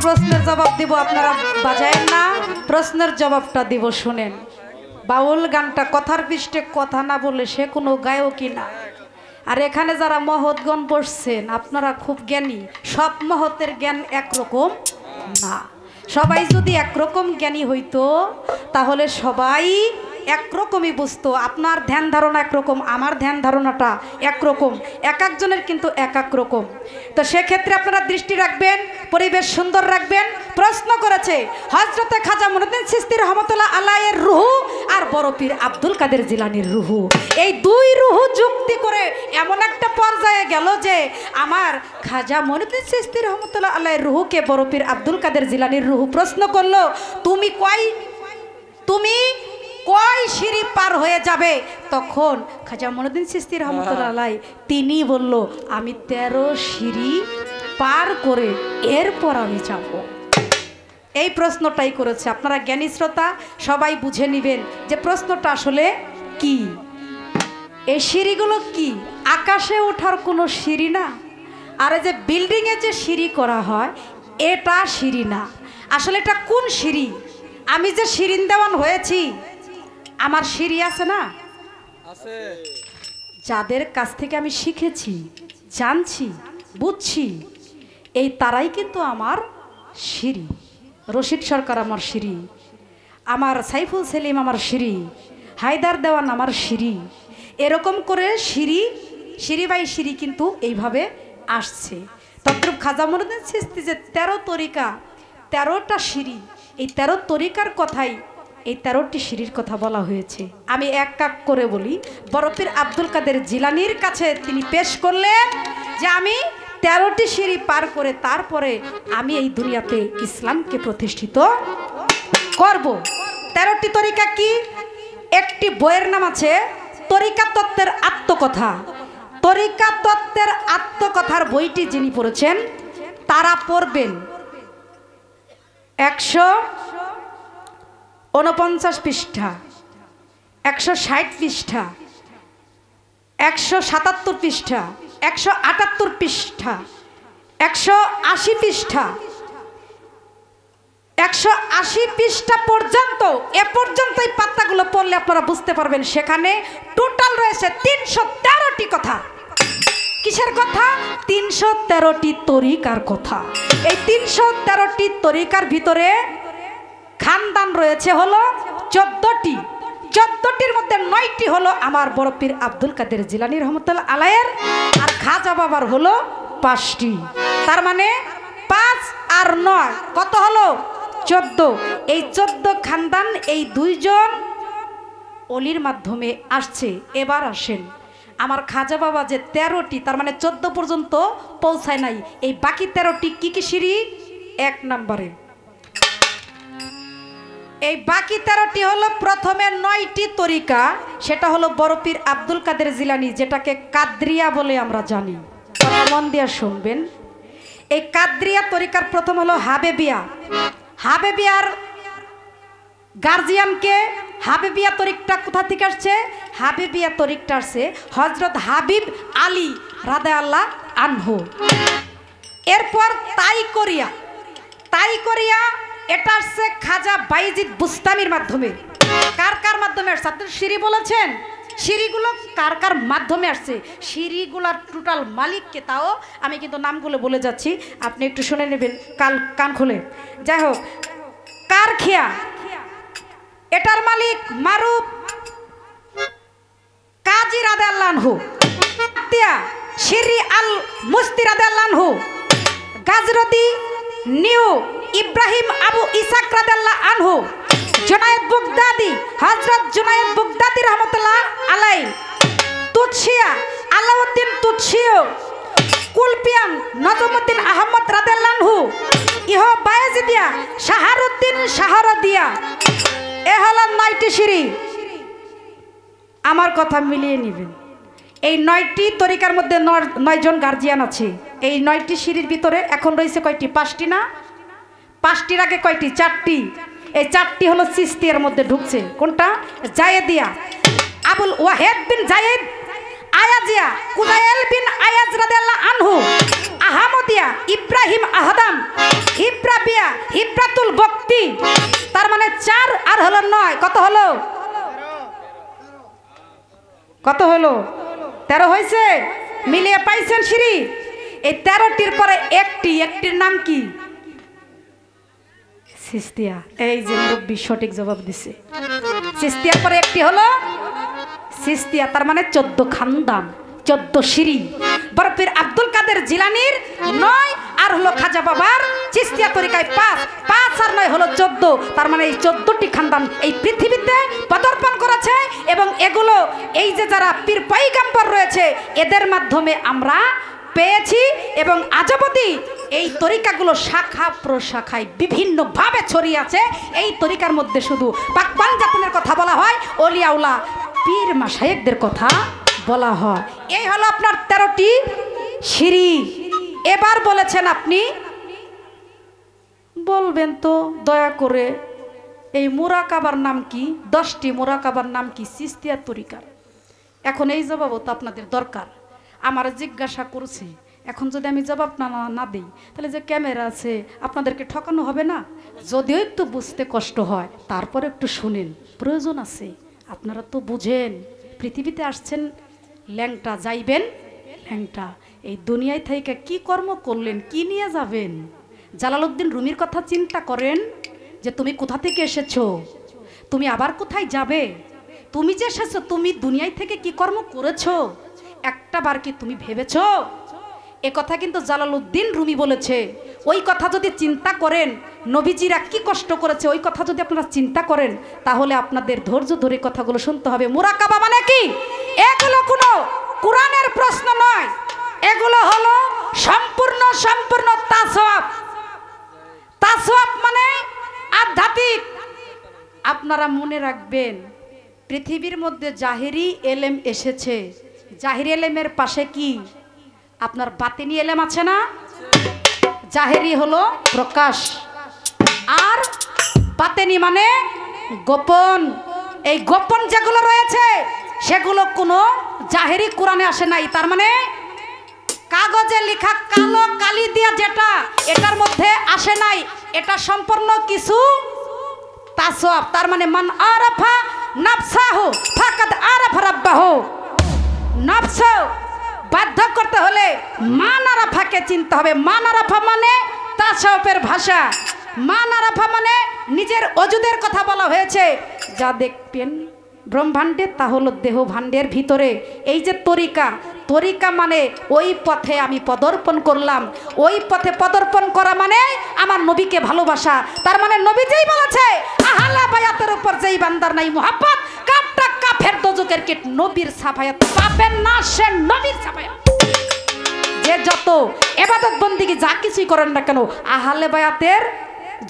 প্রশ্নের জবাব দিব, আপনারা বাজায়েন না, প্রশ্নের জবাবটা দিব শুনেন। বাউল গানটা কথার পৃষ্ঠে কথা না বলে সে কোনো গায়কই না। আর এখানে যারা মহৎগণ বসছেন আপনারা খুব জ্ঞানী, সব মহতের জ্ঞান একরকম না। সবাই যদি একরকম জ্ঞানী হইতো তাহলে সবাই একরকমই বুঝতো। আপনার ধ্যান ধারণা একরকম, আমার ধ্যান ধারণাটা একরকম, এক একজনের কিন্তু এক এক রকম। তো সেক্ষেত্রে আপনারা দৃষ্টি রাখবেন, পরিবেশ সুন্দর রাখবেন। প্রশ্ন করেছে হযরতে খাজা মুঈনুদ্দিন চিশতি রহমাতুল্লাহ আলাইহির রুহু আর বড় পীর আব্দুল কাদের জিলানীর রুহু, এই দুই রুহু যুক্তি করে এমন একটা পর্যায়ে গেল যে আমার খাজা মুঈনুদ্দিন চিশতি রহমাতুল্লাহ আলাইহির রুহুকে বড় পীর আব্দুল কাদের জিলানীর রুহু প্রশ্ন করলো, তুমি কয় সিঁড়ি পার হয়ে যাবে? তখন খাজা মুঈনুদ্দিন চিশতি রহমাতুল্লাহ আলাইহি তিনি বলল, আমি 13 সিঁড়ি পার করে এরপর আমি যাব। এই প্রশ্নটাই করেছে। আপনারা জ্ঞানী শ্রোতা সবাই বুঝে নেবেন যে প্রশ্নটা আসলে কি। এই সিঁড়িগুলো কি আকাশে ওঠার কোনো সিঁড়ি না, আর এই যে বিল্ডিংয়ে যে সিঁড়ি করা হয় এটা সিঁড়ি না। আসলে এটা কোন সিঁড়ি? আমি যে শিরিন দেওয়ান হয়েছি, আমার সিঁড়ি আছে না, আছে যাদের কাছ থেকে আমি শিখেছি, জানছি, বুঝছি, এই তারাই কিন্তু আমার সিঁড়ি। রশিদ সরকার আমার সিঁড়ি, আমার সাইফুল সেলিম আমার সিঁড়ি, হায়দার দেওয়ান আমার সিঁড়ি। এরকম করে সিঁড়ি বাই সিঁড়ি কিন্তু এইভাবে আসছে। তদ্রূপ খাজা মঈনুদ্দিন চিশতি যে 13 তরিকা, 13টা সিঁড়ি, এই 13 তরিকার কথাই এই 13টি সিঁড়ির কথা বলা হয়েছে। আমি এক করে বলি, বরফির আব্দুল কাদের জিলানির কাছে তিনি পেশ করলেন যে আমি 13টি সিঁড়ি পার করে তারপরে আমি এই দুনিয়াতে ইসলামকে প্রতিষ্ঠিত করব। 13টি তরিকা কি? একটি বইয়ের নাম আছে তরিকা তত্ত্বের আত্মকথা। তরিকা তত্ত্বের আত্মকথার বইটি যিনি পড়েছেন তারা পড়বেন 149 পৃষ্ঠা, 160 পৃষ্ঠা, 177 পৃষ্ঠা, 178 পৃষ্ঠা, 180 পৃষ্ঠা, 180 পৃষ্ঠা পর্যন্ত, এ পর্যন্ত এই পাতাগুলো পড়লে আপনারা বুঝতে পারবেন সেখানে টোটাল রয়েছে 313টি কথা। কিসের কথা? 313টি তরিকার কথা। এই 313টি তরিকার ভিতরে খানদান রয়েছে হলো 14টি। 14টির মধ্যে 9টি হলো আমার বড় পীর আব্দুল কাদের জিলানী রহমতুল্লাহ আলাইহির, আর খাজা বাবার হলো 5টি। তার মানে 5 আর 9 কত হলো? 14। এই 14 খানদান এই 2 জন অলির মাধ্যমে আসছে। এবার আসেন আমার খাজা বাবা যে 13টি, তার মানে 14 পর্যন্ত পৌঁছায় নাই, এই বাকি 13টি কি কি সিঁড়ি? 1 নম্বরে এই বাকি 13টি হলো প্রথমে 9টি তরিকা, সেটা হলো বড় পীর আব্দুল কাদের জিলানী, যেটাকে কাদরিয়া বলে আমরা জানি। মন দিয়ে শুনবেন, এই কাদরিয়া তরিকার প্রথম হলো হাবেবিয়া। হাবেবিয়ার গার্জিয়ানকে, হাবিবিয়া তরিকটা কোথা থেকে আসছে? হাবিবিয়া তরিকটা আসছে হযরত হাবিব আলী রাদিয়াল্লাহু আনহু। এরপর তাই করিয়া এটা আসছে খাজা বাইজিদ বুস্তামির মাধ্যমে। কার মাধ্যমে আসছে? আপনি সিঁড়ি বলেছেন, সিঁড়িগুলো কার মাধ্যমে আসছে? সিঁড়িগুলার টোটাল মালিককে, তাও আমি কিন্তু নামগুলো বলে যাচ্ছি, আপনি একটু শুনে নেবেন কান খুলে। যাই হোক, কারখিয়া এটার মালিক মারুফ কাজী রাদিয়াল্লাহু আনহু। শিরি আল মুস্তি রাদিয়াল্লাহু আনহু। গাজরতি নিউ ইব্রাহিম আবু ইসাক রাদিয়াল্লাহু আনহু। জুনায়েদ বুগদাদি, হযরত জুনায়েদ বুগদাদি রাহমাতুল্লাহ আলাই। তুতসিয়া আলাউদ্দিন তুতসিও। কুলপিয়ান নজমুদ্দিন আহমদ রাদিয়াল্লাহু আনহু। ইহো বায়েজিদিয়া শাহরুদ্দিন শাহরদিয়া। এ হলো 9টি সিঁড়ি। আমার কথা মিলিয়ে নেবেন, এই 9টি তরিকার মধ্যে 9 জন গার্জিয়ান আছে। এই 9টি সিঁড়ির ভিতরে এখন রয়েছে কয়টি? 5টি না? 5টির আগে কয়টি? 4টি। এই 4টি হলো চিশতিয়ার মধ্যে ঢুকছে। কোনটা? জায়েদিয়া। আবুল ওয়াহেদ বিন জায়েদ আয়াজিয়া, কুদাইল বিন আয়াজ রাদিয়াল্লাহু আনহু। আহমদিয়া ইব্রাহিম আহদাম। হিব্রাবিয়া হিব্রাতুল বক্তি। তার মানে 4 আর হলো 9, কত হলো? কত হলো? 13 হয়েছে। মিলিয়ে পাইছেন সিঁড়ি? এই 13টির পরে একটির নাম কি? চিশতিয়া। এই যে মুরব্বি সঠিক জবাব দিছে। চিশতিয়ার পরে একটি হলো চিশতিয়া, তার মানে 14 খানদান, 14 সিঁড়ি। বড় পীর আব্দুল কাদের জিলানীর 9 আর হলো খাজা বাবার চিশতিয়া তরিকায় 5 আর 9 হলো 14। তার মানে এই 14টি খানদান এই পৃথিবীতে পদার্পণ করেছে, এবং এগুলো এই যে যারা পীর পয়গম্বর রয়েছে এদের মাধ্যমে আমরা পেয়েছি, এবং আজবদি এই তরিকাগুলো শাখা প্রশাখায় বিভিন্নভাবে ছড়িয়ে আছে। এই তরিকার মধ্যে শুধু পাক পাঞ্জাতনের কথা বলা হয়, ওলিয়াউলা পীর মাশায়েখদের কথা বলা হয়। এই হলো আপনার 13টি সিঁড়ি। এবার বলেছেন আপনি বলবেন তো দয়া করে এই মুরাকাবার নাম কি? 10টি মুরাকাবার নাম কি চিশতিয়া তরিকার? এখন এই জবাবও তো আপনাদের দরকার। আমার জিজ্ঞাসা করছে এখন যদি আমি জবাব না দিই তাহলে যে ক্যামেরা আছে আপনাদেরকে ঠকানো হবে না? যদিও একটু বুঝতে কষ্ট হয় তারপর একটু শুনেন, প্রয়োজন আছে। আপনারা তো বুঝেন পৃথিবীতে আসছেন ল্যাংটা, যাইবেন ল্যাংটা। এই দুনিয়ায় থেকে কি কর্ম করলেন, কি নিয়ে যাবেন? জালালউদ্দিন রুমির কথা চিন্তা করেন যে তুমি কোথা থেকে এসেছো, তুমি আবার কোথায় যাবে, তুমি যে এসেছো তুমি দুনিয়ায় থেকে কি কর্ম করেছো, একটা বার কি তুমি ভেবেছো? এ কথা কিন্তু জালালউদ্দিন রুমি বলেছে। ওই কথা যদি চিন্তা করেন নবীজিরা কি কষ্ট করেছে, ওই কথা যদি আপনারা চিন্তা করেন তাহলে আপনাদের ধৈর্য ধরে কথাগুলো শুনতে হবে। মুরাকাবা মানে কি? এগুলো কোনো কোরআনের প্রশ্ন নয়, এগুলো হলো সম্পূর্ণ তাসওয়াব। তাসওয়াব মানে আধ্যাত্মিক। আপনারা মনে রাখবেন পৃথিবীর মধ্যে জাহেরি এলেম এসেছে, জাহেরি এলেমের পাশে কি আপনার বাতিনি এলেম আছে না? জাহেরি হলো প্রকাশ আর বাতিনি মানে গোপন। এই গোপন যেগুলো রয়েছে সেগুলো কোনো জাহেরি কোরআনে আসে নাই। তার মানে কাগজে লেখা কালো কালি দিয়া যেটা এটার মধ্যে আসে নাই, এটা সম্পূর্ণ কিছু তাসওয়াব। তার মানে মান আরাফা নাফসাহু ফাকাদ আরাফা রাব্বাহু। নফস বাধ্য করতে হলে মান আরাফাকে চিনতে হবে। মান আরাফা মানে তাসওয়াবের ভাষা। মান আরাফা মানে নিজের অজুদের কথা বলা হয়েছে। যা দেখবেন ব্রহ্মাণ্ডে তা হলো দেহ ভাণ্ডের ভিতরে। এই যে তরিকা মানে ওই পথে আমি পদার্পণ করলাম, ওই পথে পদার্পণ করা মানে আমার নবীকে ভালোবাসা। তার মানে নবী যেই বলেছে আহলে বায়াতের উপর যেই বান্দার নাই মুহাব্বত কাপটা কাফের দোজখের কিট, নবীর সাফায়াত পাবেন না, সে নবীর সাফায়াত। যে যত ইবাদত বন্দেগী যা কিছুই করেন না কেন আহলে বায়াতের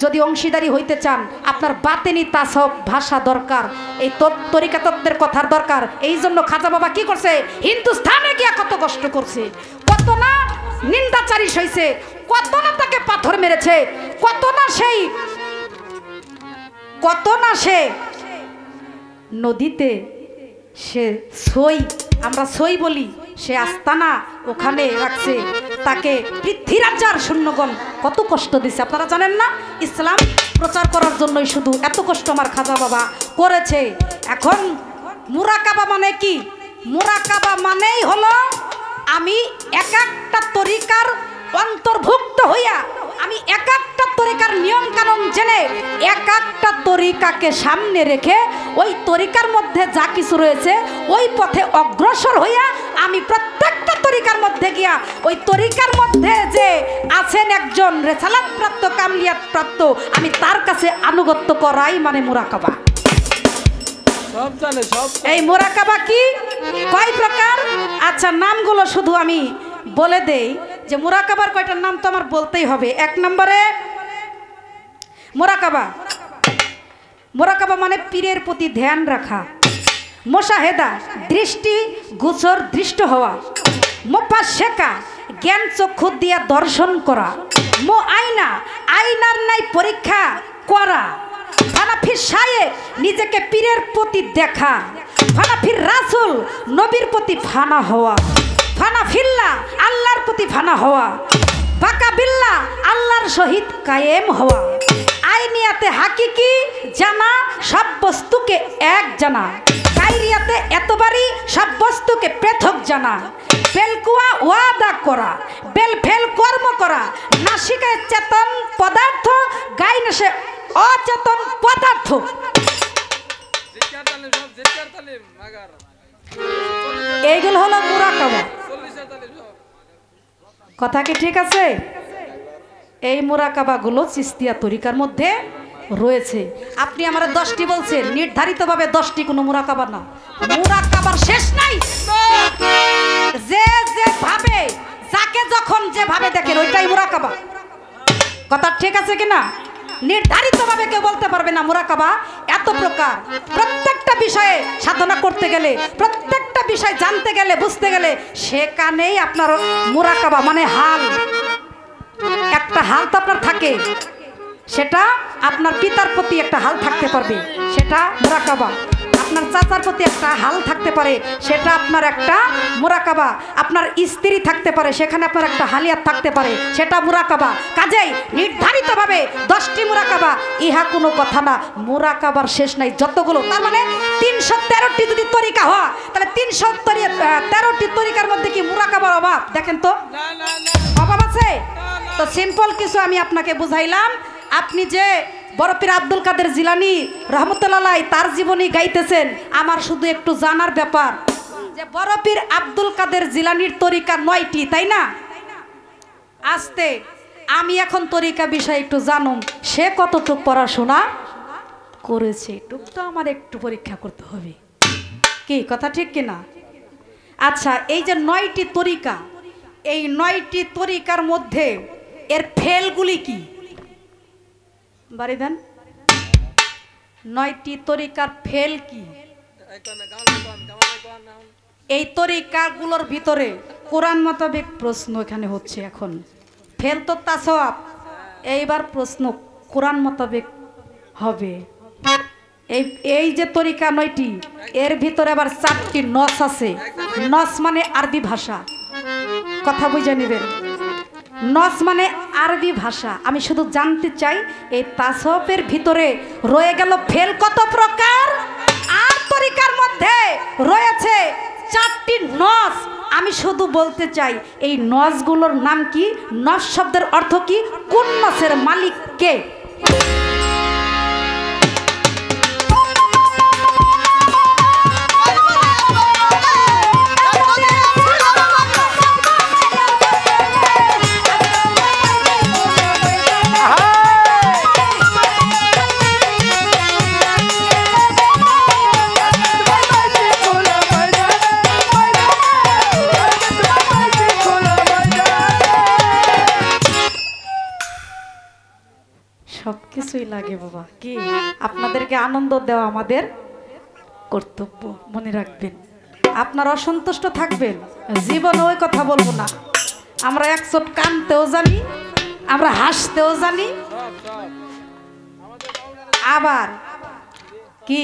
যদি অংশীদারি হইতে চান আপনার বাতিনি তাসওয়াব ভাষা দরকার, এই তরিকা তত্ত্বের কথার দরকার। এই জন্য খাজা বাবা কি করছে, হিন্দুস্তানে গিয়া কত কষ্ট করছে, কত না নিন্দাচারী হইছে, কত না তাকে পাথর মেরেছে, কত না সে নদীতে সে আমরা সই বলি, সে আস্তানা ওখানে রাখছে, তাকে পৃথ্বীরাজার সৈন্যগণ কত কষ্ট দিছে আপনারা জানেন না? ইসলাম প্রচার করার জন্যই শুধু এত কষ্ট আমার খাজা বাবা করেছে। এখন মুরাকাবা মানে কি? মুরাকাবা মানেই হলো আমি এক একটা তরিকার অন্তর্ভুক্ত হইয়া আমি এক একটা তরিকার নিয়ম কানুন জেনে এক একটা তরিকাকে সামনে রেখে ওই তরিকার মধ্যে যা কিছু রয়েছে ওই পথে অগ্রসর হইয়া আমি প্রত্যেকটা তরিকার মধ্যে গিয়া ওই তরিকার মধ্যে যে আছেন একজন রেসালাত প্রাপ্ত কামলিয়াত প্রাপ্ত আমি তার কাছে আনুগত্য করাই মানে মুরাকাবা। এই মুরাকাবা কি, কয় প্রকার? আচ্ছা নামগুলো শুধু আমি বলে দেই যে মুরাকাবার কয়টার নাম তো আমার বলতেই হবে। এক নম্বরে মুরাকাবা মানে পীরের প্রতি ধ্যান রাখা। মুশাহেদা দৃষ্টি গোচর দৃষ্ট হওয়া। মুফাসসাকা জ্ঞান চক্ষু দিয়া দর্শন করা। আয়নার নাই পরীক্ষা করা। ফানাফির শায়েখ নিজেকে পীরের প্রতি দেখা। ফানাফির রাসূল নবীর প্রতি ফানা হওয়া। ফানাফিল্লাহ আল্লাহর প্রতি ফানা হওয়া। বাকা বিল্লাহ আল্লাহর সহিত কায়েম হওয়া। আইনিয়াতে হাকিকি জানা, সব বস্তুকে এক জানা। কাইরিয়াতে এতবারই সব বস্তুকে পৃথক জানা। বেলকুয়া ওয়াদা করা, বেলফেল কর্ম করা। নাসিকায় চেতন পদার্থ, গাইনসে অচেতন পদার্থ। এইগুলো হলো মুরাকাবা। কথা কি ঠিক আছে? এই মুরাকাবাগুলো চিস্তিয়া তরিকার মধ্যে রয়েছে। আপনি আমার 10টি বলছেন, নির্ধারিতভাবে 10টি কোনো মুরাকাবা না। মুরাকাবার শেষ নাই। যে ভাবে যাকে যখন যেভাবে দেখেন ওইটাই মুরাকাবা। কথা ঠিক আছে কিনা? নির্ধারিতভাবে কেউ বলতে পারবে না মুরাকাবা এত প্রকার। প্রত্যেকটা বিষয়ে সাধনা করতে গেলে, প্রত্যেকটা বিষয় জানতে গেলে, বুঝতে গেলে সেখানেই আপনার মুরাকাবা মানে হাল, একটা হাল তো আপনার থাকে। সেটা আপনার পিতার প্রতি একটা হাল থাকতে পারবে, সেটা মুরাকাবা। আপনার চাচার প্রতি একটা হাল থাকতে পারে, সেটা আপনার একটা মুরাকাবা। আপনার স্ত্রী থাকতে পারে, সেখানে আপনার একটা হালিয়াত থাকতে পারে, সেটা মুরাকাবা। কাজেই নির্ধারিতভাবে 10টি মুরাকাবা, ইহা কোনো কথা না। মুরাকাবার শেষ নাই যতগুলো, তার মানে 313টি যদি তরিকা হয়, তাহলে 313টি তরিকার মধ্যে কি মুরাকাবার অভাব? দেখেন তো অভাব আছে? তো সিম্পল কিছু আমি আপনাকে বুঝাইলাম। আপনি যে বড় পীর আব্দুল কাদের জিলানী রহমতুল্লাহ আলাইহি তার জীবনী গাইতেছেন, আমার শুধু একটু জানার ব্যাপার যে বড় পীর আব্দুল কাদের জিলানীর তরিকা 9টি, তাই না? আস্তে আমি এখন তরিকা বিষয়ে একটু জানুম, সে কতটুকু পড়াশোনা করেছে, এটুক তো আমার একটু পরীক্ষা করতে হবে। কি কথা ঠিক কিনা? আচ্ছা, এই যে 9টি তরিকা, এই 9টি তরিকার মধ্যে এর ফেলগুলি কি? বাড়ি দেন। 9টি তরিকার ফেল কি? এই তরিকাগুলোর ভিতরে কোরআন মোতাবেক প্রশ্ন এখানে হচ্ছে। এখন ফেল তো তাসওয়াব, এইবার প্রশ্ন কোরআন মোতাবেক হবে। এই যে তরিকা 9টি, এর ভিতরে আবার 4টি নস আছে। নস মানে আরবি ভাষা, কথা বুঝে নেবেন। নস মানে আরবি ভাষা। আমি শুধু জানতে চাই এই তাসওয়াফের ভিতরে রয়ে গেল ফেল কত প্রকার, আর তরিকার মধ্যে রয়েছে 4টি নস। আমি শুধু বলতে চাই এই নসগুলোর নাম কি, নস শব্দের অর্থ কি, কোন নসের মালিক কে? সবকিছুই লাগে বাবা, কি আপনাদেরকে আনন্দ দেওয়া আমাদের কর্তব্য, মনে রাখবেন। আপনারা অসন্তুষ্ট থাকবেন, জীবনে ওই কথা বলবো না। আমরা একচোট কানতেও জানি, আমরা হাসতেও জানি, আবার কি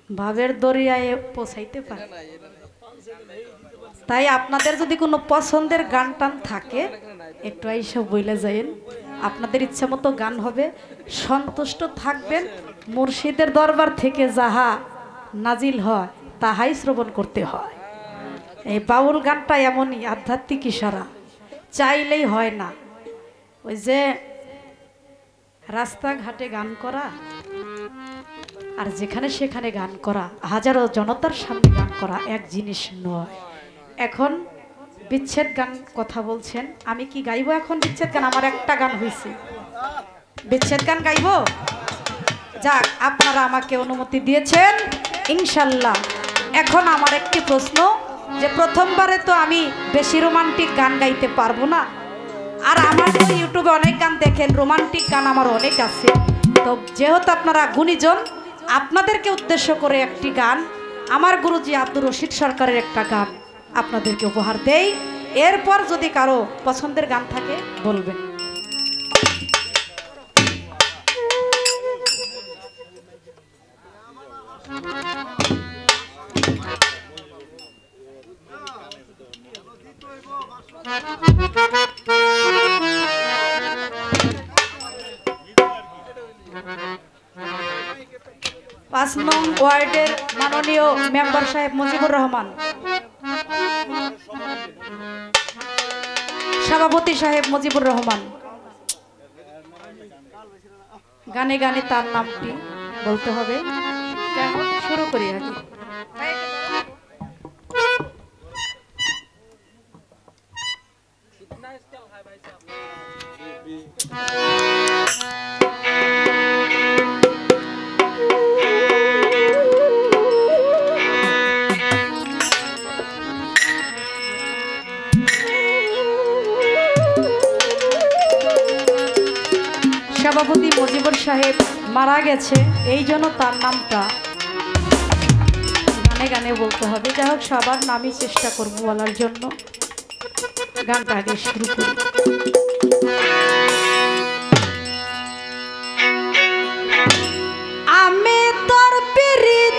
ভাবের দরিয়ায় পৌঁছাইতে পারে। তাই আপনাদের যদি কোনো পছন্দের গান টান থাকে, একটু এইসব বইলে যাইন, আপনাদের ইচ্ছা মতো গান হবে, সন্তুষ্ট থাকবেন। মুর্শিদের দরবার থেকে যাহা নাজিল হয় তাহাই শ্রবণ করতে হয়। এই বাউল গানটা এমনই আধ্যাত্মিক ইশারা, চাইলেই হয় না। ওই যে রাস্তাঘাটে গান করা আর যেখানে সেখানে গান করা, হাজারো জনতার সামনে গান করা এক জিনিস নয়। এখন বিচ্ছেদ গান কথা বলছেন, আমি কি গাইবো এখন বিচ্ছেদ গান? আমার একটা গান হয়েছে, বিচ্ছেদ গান গাইবো? যাক, আপনারা আমাকে অনুমতি দিয়েছেন ইনশাল্লাহ। এখন আমার একটি প্রশ্ন, যে প্রথমবারে তো আমি বেশি রোমান্টিক গান গাইতে পারবো না, আর আমার তো ইউটিউবে অনেক গান দেখেন, রোমান্টিক গান আমার অনেক আছে। তো যেহেতু আপনারা গুণীজন, আপনাদেরকে উদ্দেশ্য করে একটি গান, আমার গুরুজি আব্দুর রশিদ সরকারের একটা গান আপনাদেরকে উপহার দেই। এরপর যদি কারো পছন্দের গান থাকে বলবেন। পাঁচ নং ওয়ার্ডের মাননীয় মেম্বার সাহেব মুজিবুর রহমান, সভাপতি সাহেব মুজিবুর রহমান, গানে গানে তার নামটি বলতে হবে। শুরু করি আগে। সভাপতি মুজিবুর সাহেব মারা গেছে, এই জন্য তার নামটা গানে গানে বলতে হবে। যাই হোক, সবার নামই চেষ্টা করব বলার জন্য। গানটা আগে শুরু করি। আমি তোর পিরিত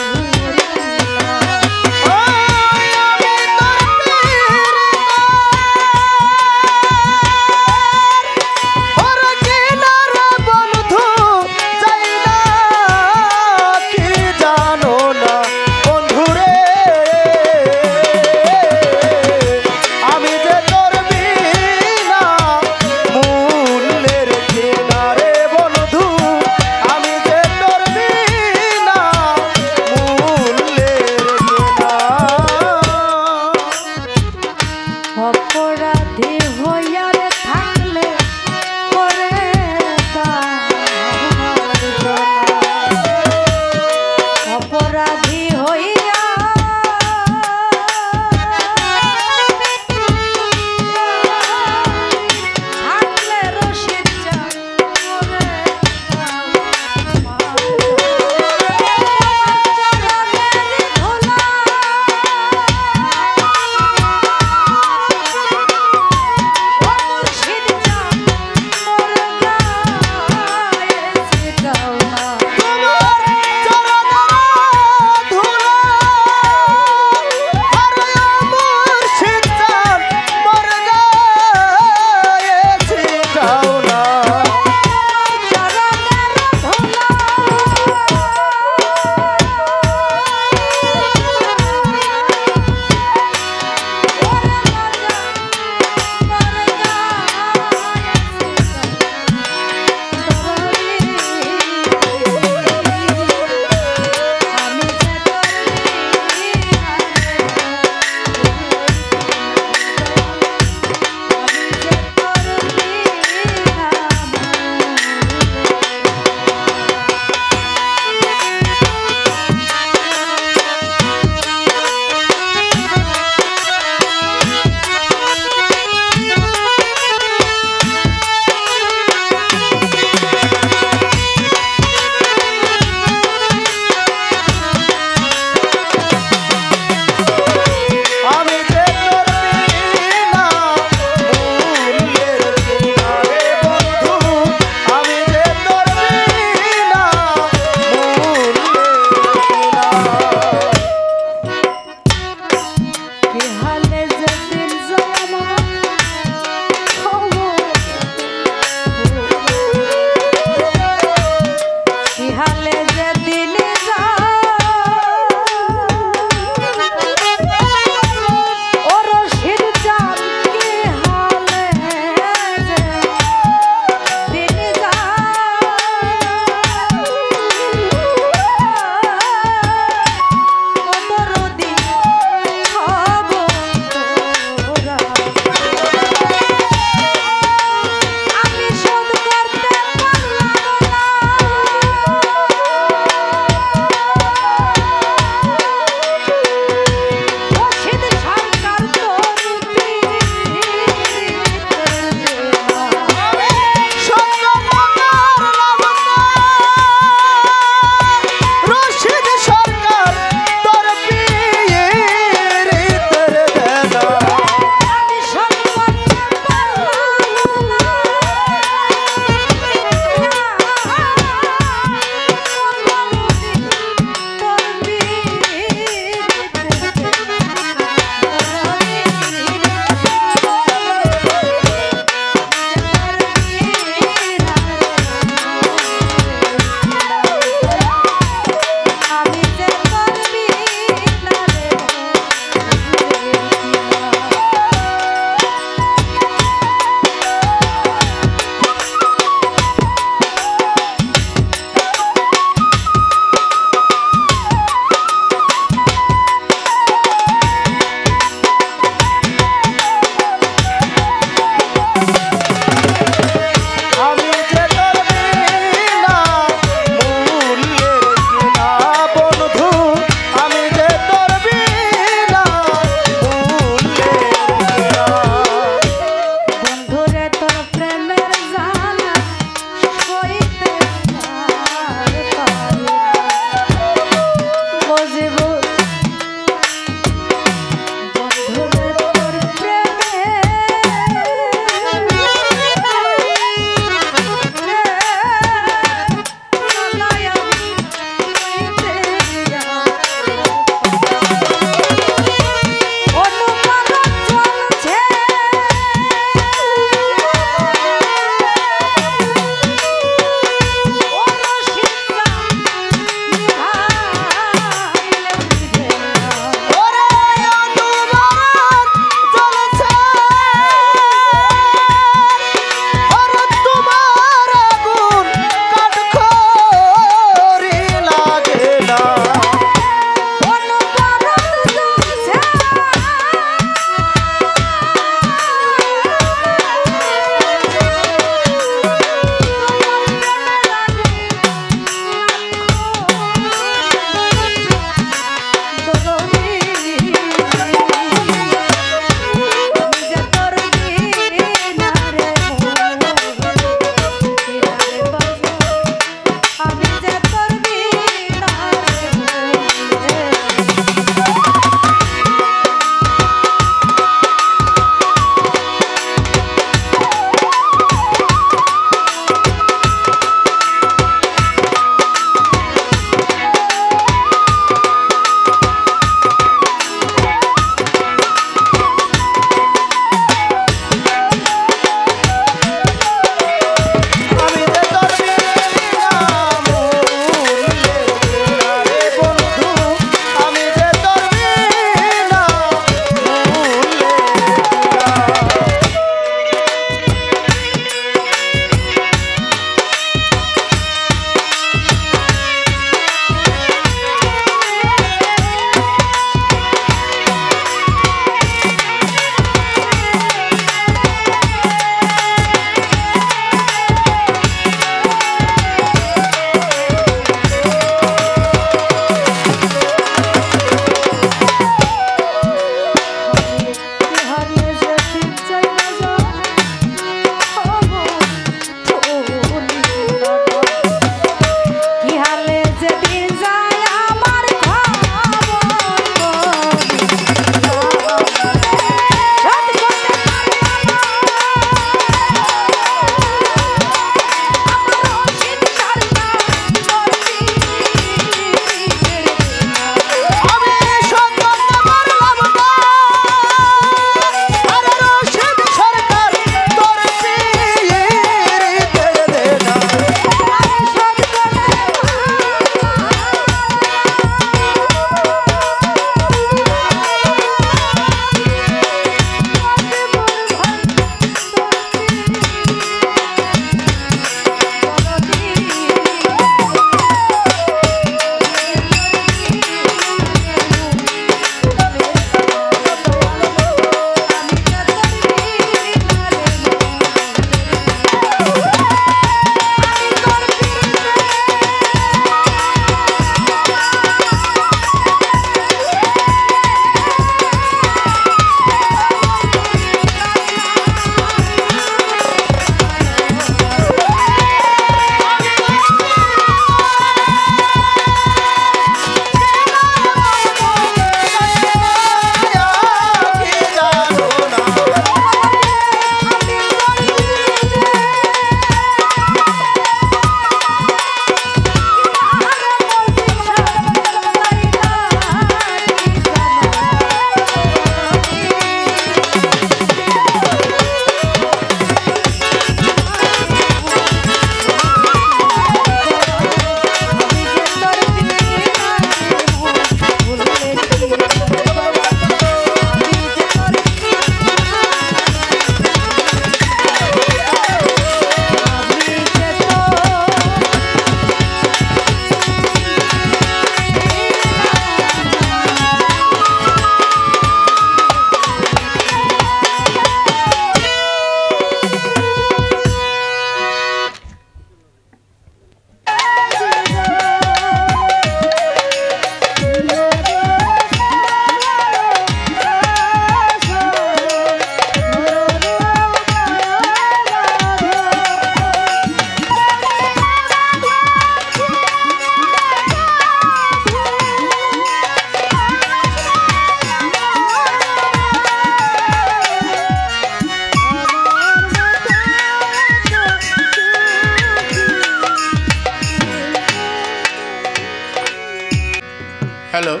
হ্যালো,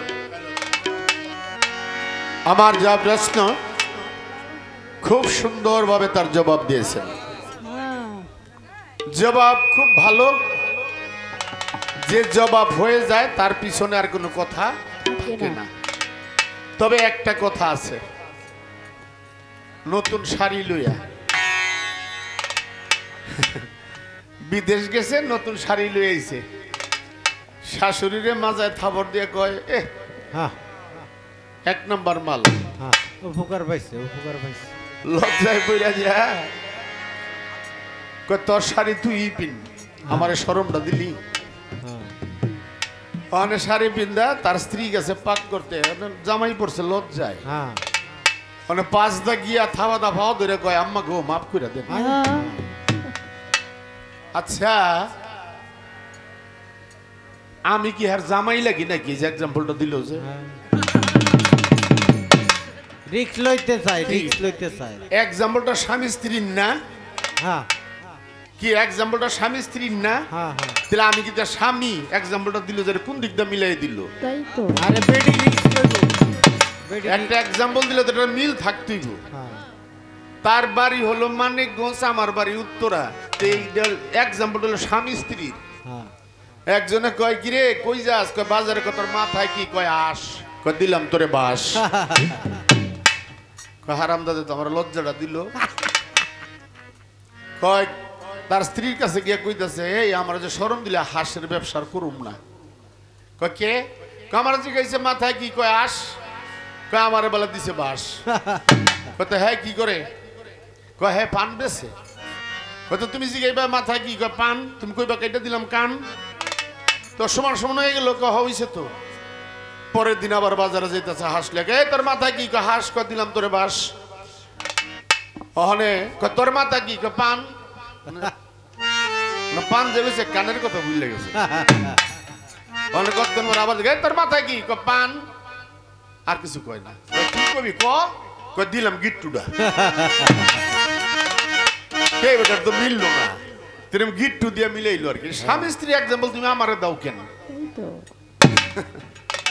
আমার যা প্রশ্ন খুব সুন্দরভাবে তার জবাব দিয়েছেন। জবাব খুব ভালো, যে জবাব হয়ে যায় তার পিছনে আর কোনো কথা থাকে না। তবে একটা কথা আছে, নতুন শাড়ি লইয়া বিদেশ গেছে, নতুন শাড়ি লইয়া আইছে, শাশুড়িরে মাজায় থাবর দিয়ে কয় এ হ্যাঁ এক নম্বর মাল। হ্যাঁ উপকার পাইছে, উপকার পাইছে। লজ্জায় পড়া দিয়া কয় তোর শাড়ি তুই পিন, আমারে শরমটা দিলি। হ্যাঁ অনেক শাড়ি পিন্দা তার স্ত্রী গেছে পাক করতে, জামাই পড়ছে লজ্জায়। হ্যাঁ মানে পাঁচ দা গিয়া থাওয়া দাফাও ধরে কয় আম্মা গো মাফ করে দেন। আচ্ছা আমি কি আর জামাই লাগি নাকি যে এক্সাম্পলটা দিল যে রিক্স লইতে চাই, রিক্স লইতে চাই। এক্সাম্পলটা স্বামী স্ত্রীর না? হ্যাঁ কি এক্সাম্পলটা স্বামী স্ত্রীর না? হ্যাঁ হ্যাঁ তাহলে আমি কি তার স্বামী এক্সাম্পলটা দিল যে কোন দিকটা মিলাই দিল? তাই তো আরে বেডি রিক্স লইব, বেডি একটা এক্সাম্পল দিলে তো এটা মিল থাকতেই। হ্যাঁ তার বাড়ি হলো মানিকগঞ্জ, আমার বাড়ি উত্তরা। এই এক্সাম্পল হলো স্বামী স্ত্রীর। হ্যাঁ একজনে কয় কি রে কই যাস? কয় বাজারে। কয় তোর মাথায় কি? কয় আস। কয় দিলাম তোরে বাস। কয় হারাম দাদা তো আমার লজ্জাটা দিল। কয় তার স্ত্রীর কাছে গিয়ে কইতাছে এই আমার যে শরম দিলে হাঁসের ব্যবসার করুম না। কয় কে? কয় আমার জিজ্ঞাসা মাথায় কি? কয় আস। কয় আমার বেলা দিছে বাস। কয় তো হ্যাঁ কি করে? কয় হ্যাঁ পান বেছে। কয় তো তুমি জিজ্ঞাসা মাথায় কি? কয় পান। তুমি কইবা কেটে দিলাম কান। তো সমান সমান হয়ে গেল। কয় হইছে তো। পরের দিন আবার বাজারে যেতেছে হাঁস লেগে। তোর মাথায় কি? কয় হাঁস। কয় দিলাম তোরে বাস। ওখানে কয় তোর মাথা কি? কয় পান। পান যে বেছে কানের কথা ভুলে গেছে। অনেক কতক্ষণ পর আবার তোর মাথায় কি? কয় পান। আর কিছু কয় না। কি কবি? কয় দিলাম গিট্টুটা। কে বেটার তো মিললো না, তেরম গিট্টু দিয়ে মিলাইলো আর কি। স্বামী স্ত্রী এক্সাম্পল তুমি আমারে দাও কেন?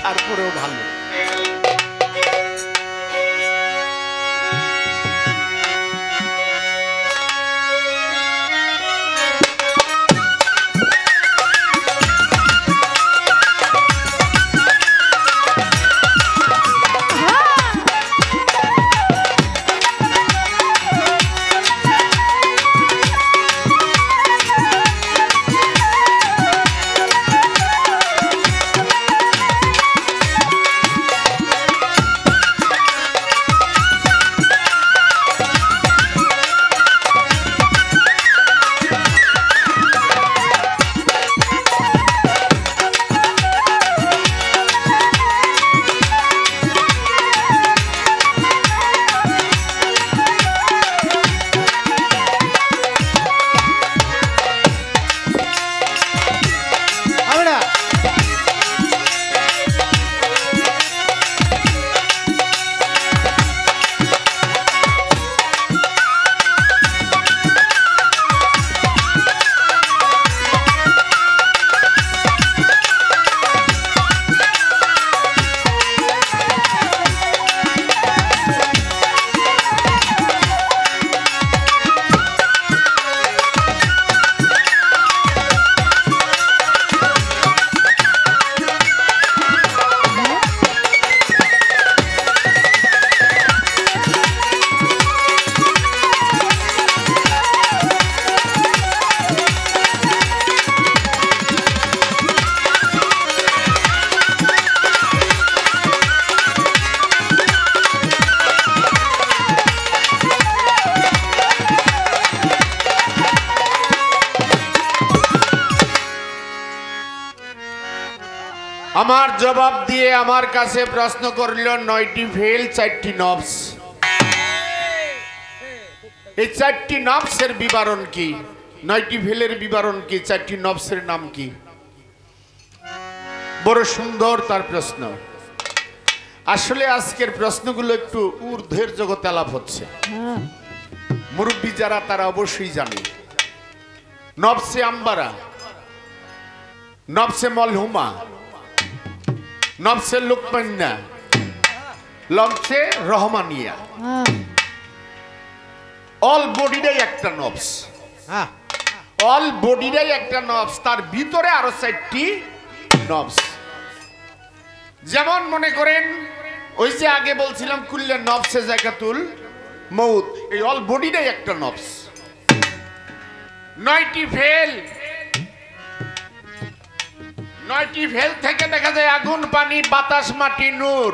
তারপরেও ভালো। আমার জবাব দিয়ে আমার কাছে প্রশ্ন করল 9টি ফেল 4টি নবস। এই 4টি নবসের বিবরণ কি? 9টি ফেলের বিবরণ কি? 4টি নবসের নাম কি? বড় সুন্দর তার প্রশ্ন। আসলে আজকের প্রশ্নগুলো একটু ঊর্ধ্বের জগতে আলাপ হচ্ছে। মুরব্বী যারা তারা অবশ্যই জানে। নবসে আম্বারা, নবসে মলহুমা, নফসে লুকমান্না, লফসে রহমানিয়া। অল বডিটাই একটা নফস, হ্যাঁ অল বডিটাই একটা নফস, তার ভিতরে আরো 4টি নফস। যেমন মনে করেন ওই যে আগে বলছিলাম কুল্লে নফসে জাকাতুল মউত, এই অল বডিটাই একটা নফস। 9টি ফেল, 9টি ফেল থেকে দেখা যায় আগুন, পানি, বাতাস, মাটি, নূর,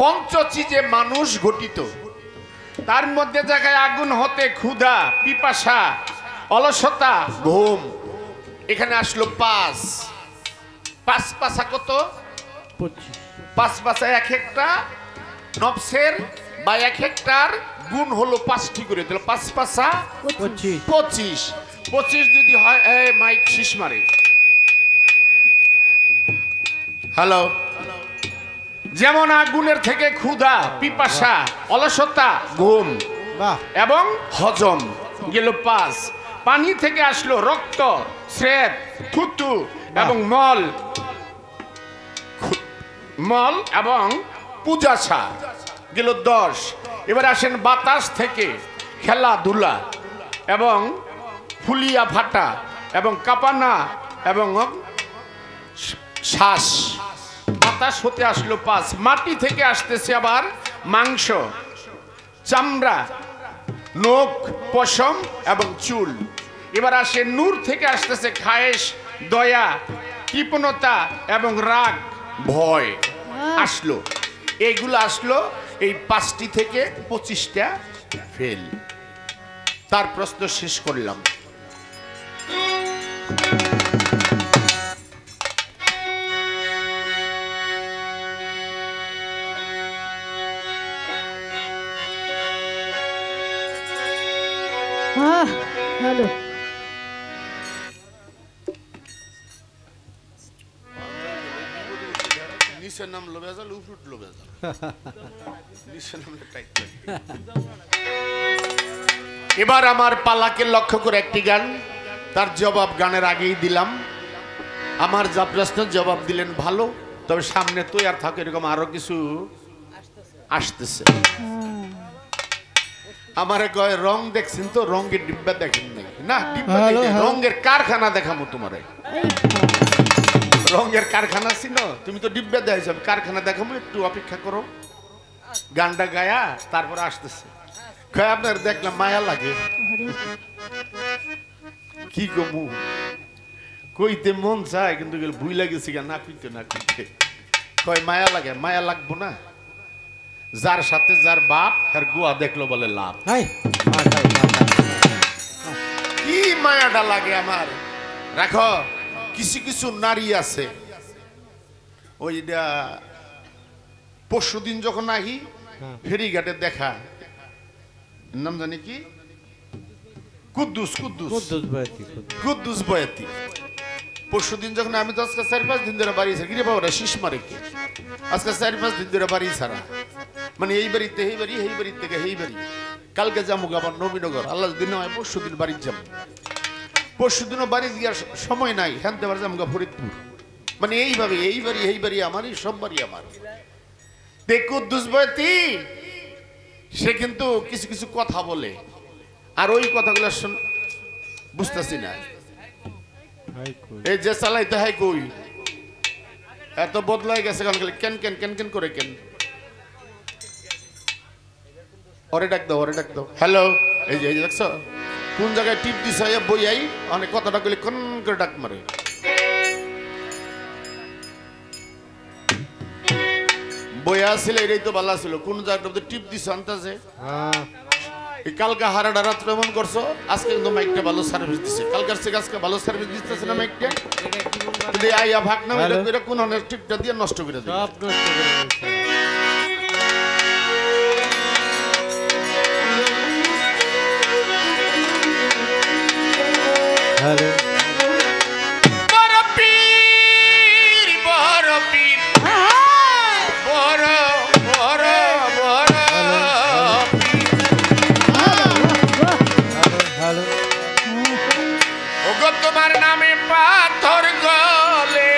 পঞ্চচিজে মানুষ গঠিত। তার মধ্যে জায়গায় আগুন হতে ক্ষুধা, পিপাসা, অলসতা, ঘুম। এখানে আসলো 5 পাঁচা কত? 5 পাঁচা এক একটা নফসের বা এক একটার গুণ হলো 5টি করে দিল। 5 পাঁচা 25। 25 যদি হয় এই মাইক শীষ মারে। হ্যালো। যেমন আগুনের থেকে ক্ষুধা, পিপাসা, অলসতা, ঘুম বাহ এবং হজম গেল 5। পানি থেকে আসলো রক্ত, শ্বেত, থুতু এবং মল এবং পূজাসা গেল 10। এবার আসেন বাতাস থেকে খেলাধুলা এবং ফুলিয়া ফাটা এবং কাঁপানা এবং শ্বাস, বাতাস হতে আসলো 5। মাটি থেকে আসতেছে আবার মাংস, চামড়া, নখ, পশম এবং চুল। এবার আসে নূর থেকে আসতেছে খায়েশ, দয়া, কৃপণতা এবং রাগ, ভয় আসলো। এইগুলো আসলো এই 5টি থেকে 25টা ফেল। তার প্রশ্ন শেষ করলাম। হ্যালো, নিচে নামলো বেজাল, উপরে উঠলো বেজাল। নিচে নামলে টাইট লাগে। এবার আমার পালাকে লক্ষ্য করে একটি গান, তার জবাব গানের আগেই দিলাম। আমার যা প্রশ্নের জবাব দিলেন ভালো, তবে সামনে তো আর থাকে এরকম আরো কিছু আসতেছে। আমারে কয় রং দেখছেন তো, রঙের ডিব্বা দেখেন নাই না? ডিব্বা রঙের কারখানা দেখামো তোমারে। রঙের কারখানা ছিল, তুমি তো ডিব্বা দেখাইছ, কারখানা দেখামো, একটু অপেক্ষা করো। গানটা গায়া তারপর আসতেছে। কয় আপনার দেখলাম মায়া লাগে। কি গমু কইতে মন চায়, কিন্তু ভুই লাগেছি না কইতে না কইতে। কয় মায়া লাগে। মায়া লাগবো না? যার সাথে যার বাপ আর গুয়া দেখলো বলে লাভ। কি মায়াটা লাগে আমার। রাখো, কিছু কিছু নারী আছে, ওইটা পরশুদিন যখন আহি ফেরিঘাটে দেখা, নাম জানি কি, কুদ্দুস বয়াতি। পরশুদিন যখন আমি তো আজকে 4-5 দিন ধরে বাড়ি ছাড়া, কিরে বাবা শীষ মারে কি, আজকে 4-5 দিন ধরে বাড়ি ছাড়া, মানে এই বাড়িতে এই বাড়ি, এই বাড়ির থেকে এই বাড়ি। কালকে যাবো আবার নবীনগর, আল্লাহ দিন হয় পরশুদিন বাড়ি যাবো। পরশুদিনও বাড়ি যাওয়ার সময় নাই, হ্যানতে পারে যাবো ফরিদপুর। মানে এইভাবে এই বাড়ি আমারই, সব বাড়ি আমার। কুদ্দুস বয়াতি সে কিন্তু কিছু কিছু কথা বলে, আর ওই কথাগুলো বুঝতেছি না। এই যে চালাইতে হয় কই এত বদলাই গেছে, কেন কেন কেন কেন করে কেন। ওরে ডাক দাও, ওরে ডাক দাও। হ্যালো, এই যে দেখছো কোন জায়গায় টিপ দিছ, বই আই অনেক কথাটা কইলে কোন করে ডাক মারে। বইয়া ছিল এটাই তো ভালো ছিল, কোন জায়গাটা টিপ দিছ আনতাছে। এই কালকে হারাটা রাত্রে এমন করছো, আজকে কিন্তু মাইকটা ভালো সার্ভিস দিচ্ছে। কালকার থেকে আজকে ভালো সার্ভিস দিতেছে না মাইকটা। যদি আইয়া ভাগ না এটা কোন টিপটা দিয়ে নষ্ট করে দিই। তোমার নামে পাথর গলে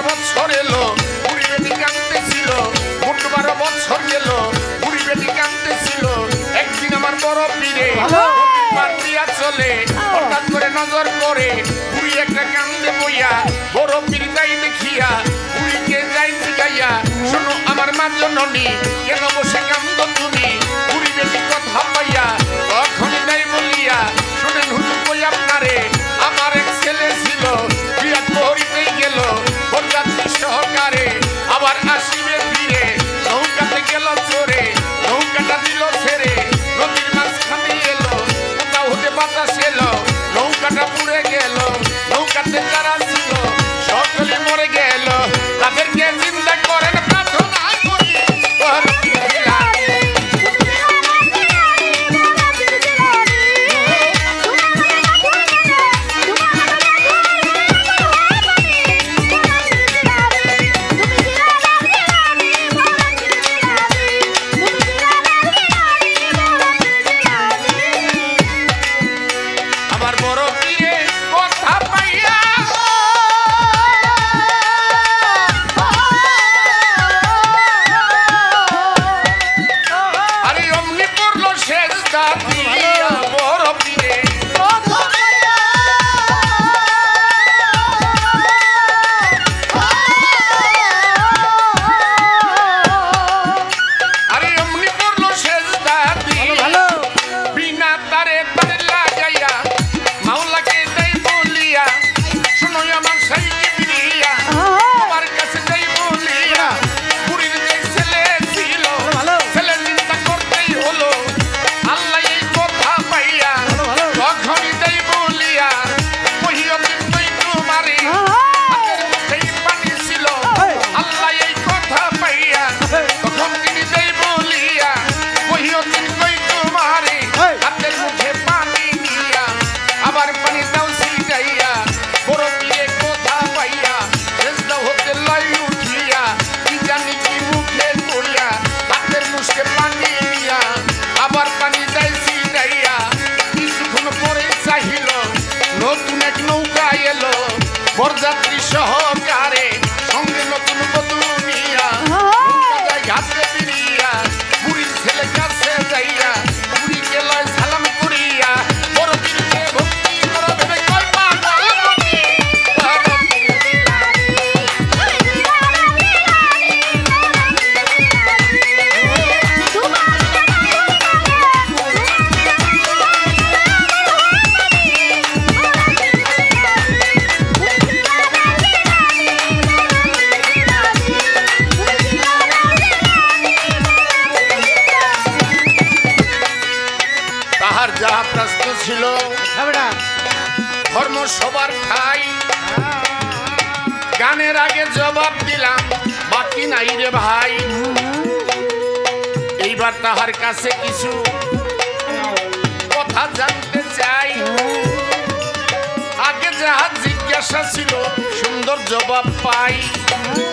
বছর এলো বুড়ি বেটি কাঁদতেছিল, মোট 12 বছর গেল বুড়ি বেটি কাঁদতেছিল। একদিন আমার বড় পীরে পার দিয়া চলে, হঠাৎ করে নজর করে বুড়ি একটা কান্দে বইয়া, বড় পীর যাই দেখিয়া বুড়িকে যাই জিগাইয়া, শোনো আমার মা জননী কেন বসে কান্দ তুমি? বুড়ি বেটি কথা পাইয়া তখনই তাই বলিয়া, শোনেন হুজুর কই আপনারে, আমার এক ছেলে ছিল বিরাট প্রহরীতেই গেল বরযাত্রী সহকারে, আবার আসিবে ফিরে নৌকাতে গেল চড়ে, নৌকাটা দিল ছেড়ে নদীর মাঝখানে এলো, কোথাও হতে বাতাস এলো, নৌকাটা পুড়ে গেল, নৌকাতে যারা ছিল সকলে মরে গেল, তাদেরকে চিন্তা করেন প্রার্থনা করি আমার বড় পীরে কথা পাইয়া, আরে অমনি পড়লো সেজদা দিয়া বড় পীরে আরে অমনি পড়লো সেজদা দিয়া, বিনা তারে তারে লাগাইয়া মাওলাকে যাই বলিয়া, শোনো আমার সাইকে বিরিয়া আমার কাছে যাই বলিয়া, বুড়ির যে ছেলে ছিল ছেলে চিন্তা করতেই হলো, আল্লাহ এই কথা পাইয়া তখনই যাই বলিয়া, মহিয়দিন তুই তোমারে হাতের মুঠেই পানি ছিল, আল্লাহ এই কথা পাইয়া তখন তিনি যাই বলিয়া, মহিয়দিন তুই তোমারে হাতের মুঠে পানি দিয়া, আবার পানি দাও সিটাইয়া, বড় পীরে কথা পাইয়া সেজদা হতে লাই উঠিয়া, কি জানি কি মুখে করিয়া হাতের মুখে পানি দিয়া, আবার পানি দেয় সিটাইয়া, কিছুক্ষণ পরে চাহিল নতুন এক নৌকা এলো বরযাত্রী সহকারে, সঙ্গে নতুন বধূ নিয়া, নৌকা যায় ঘাটে ফিরিয়া, বুড়ির ছেলে কাছে যাইয়া বুড়িকে লয় সালাম করিয়া, বড় পীরকে ভক্তি করা ভেবে কয় পাগল আমি, তাহার যাহা প্রশ্ন ছিল ধর্ম সবার খাই, গানের আগে জবাব দিলাম বাকি নাই রে ভাই, এইবার তাহার কাছে কিছু কথা জানতে চাই, আগে যাহা জিজ্ঞাসা ছিল সুন্দর জবাব পাই,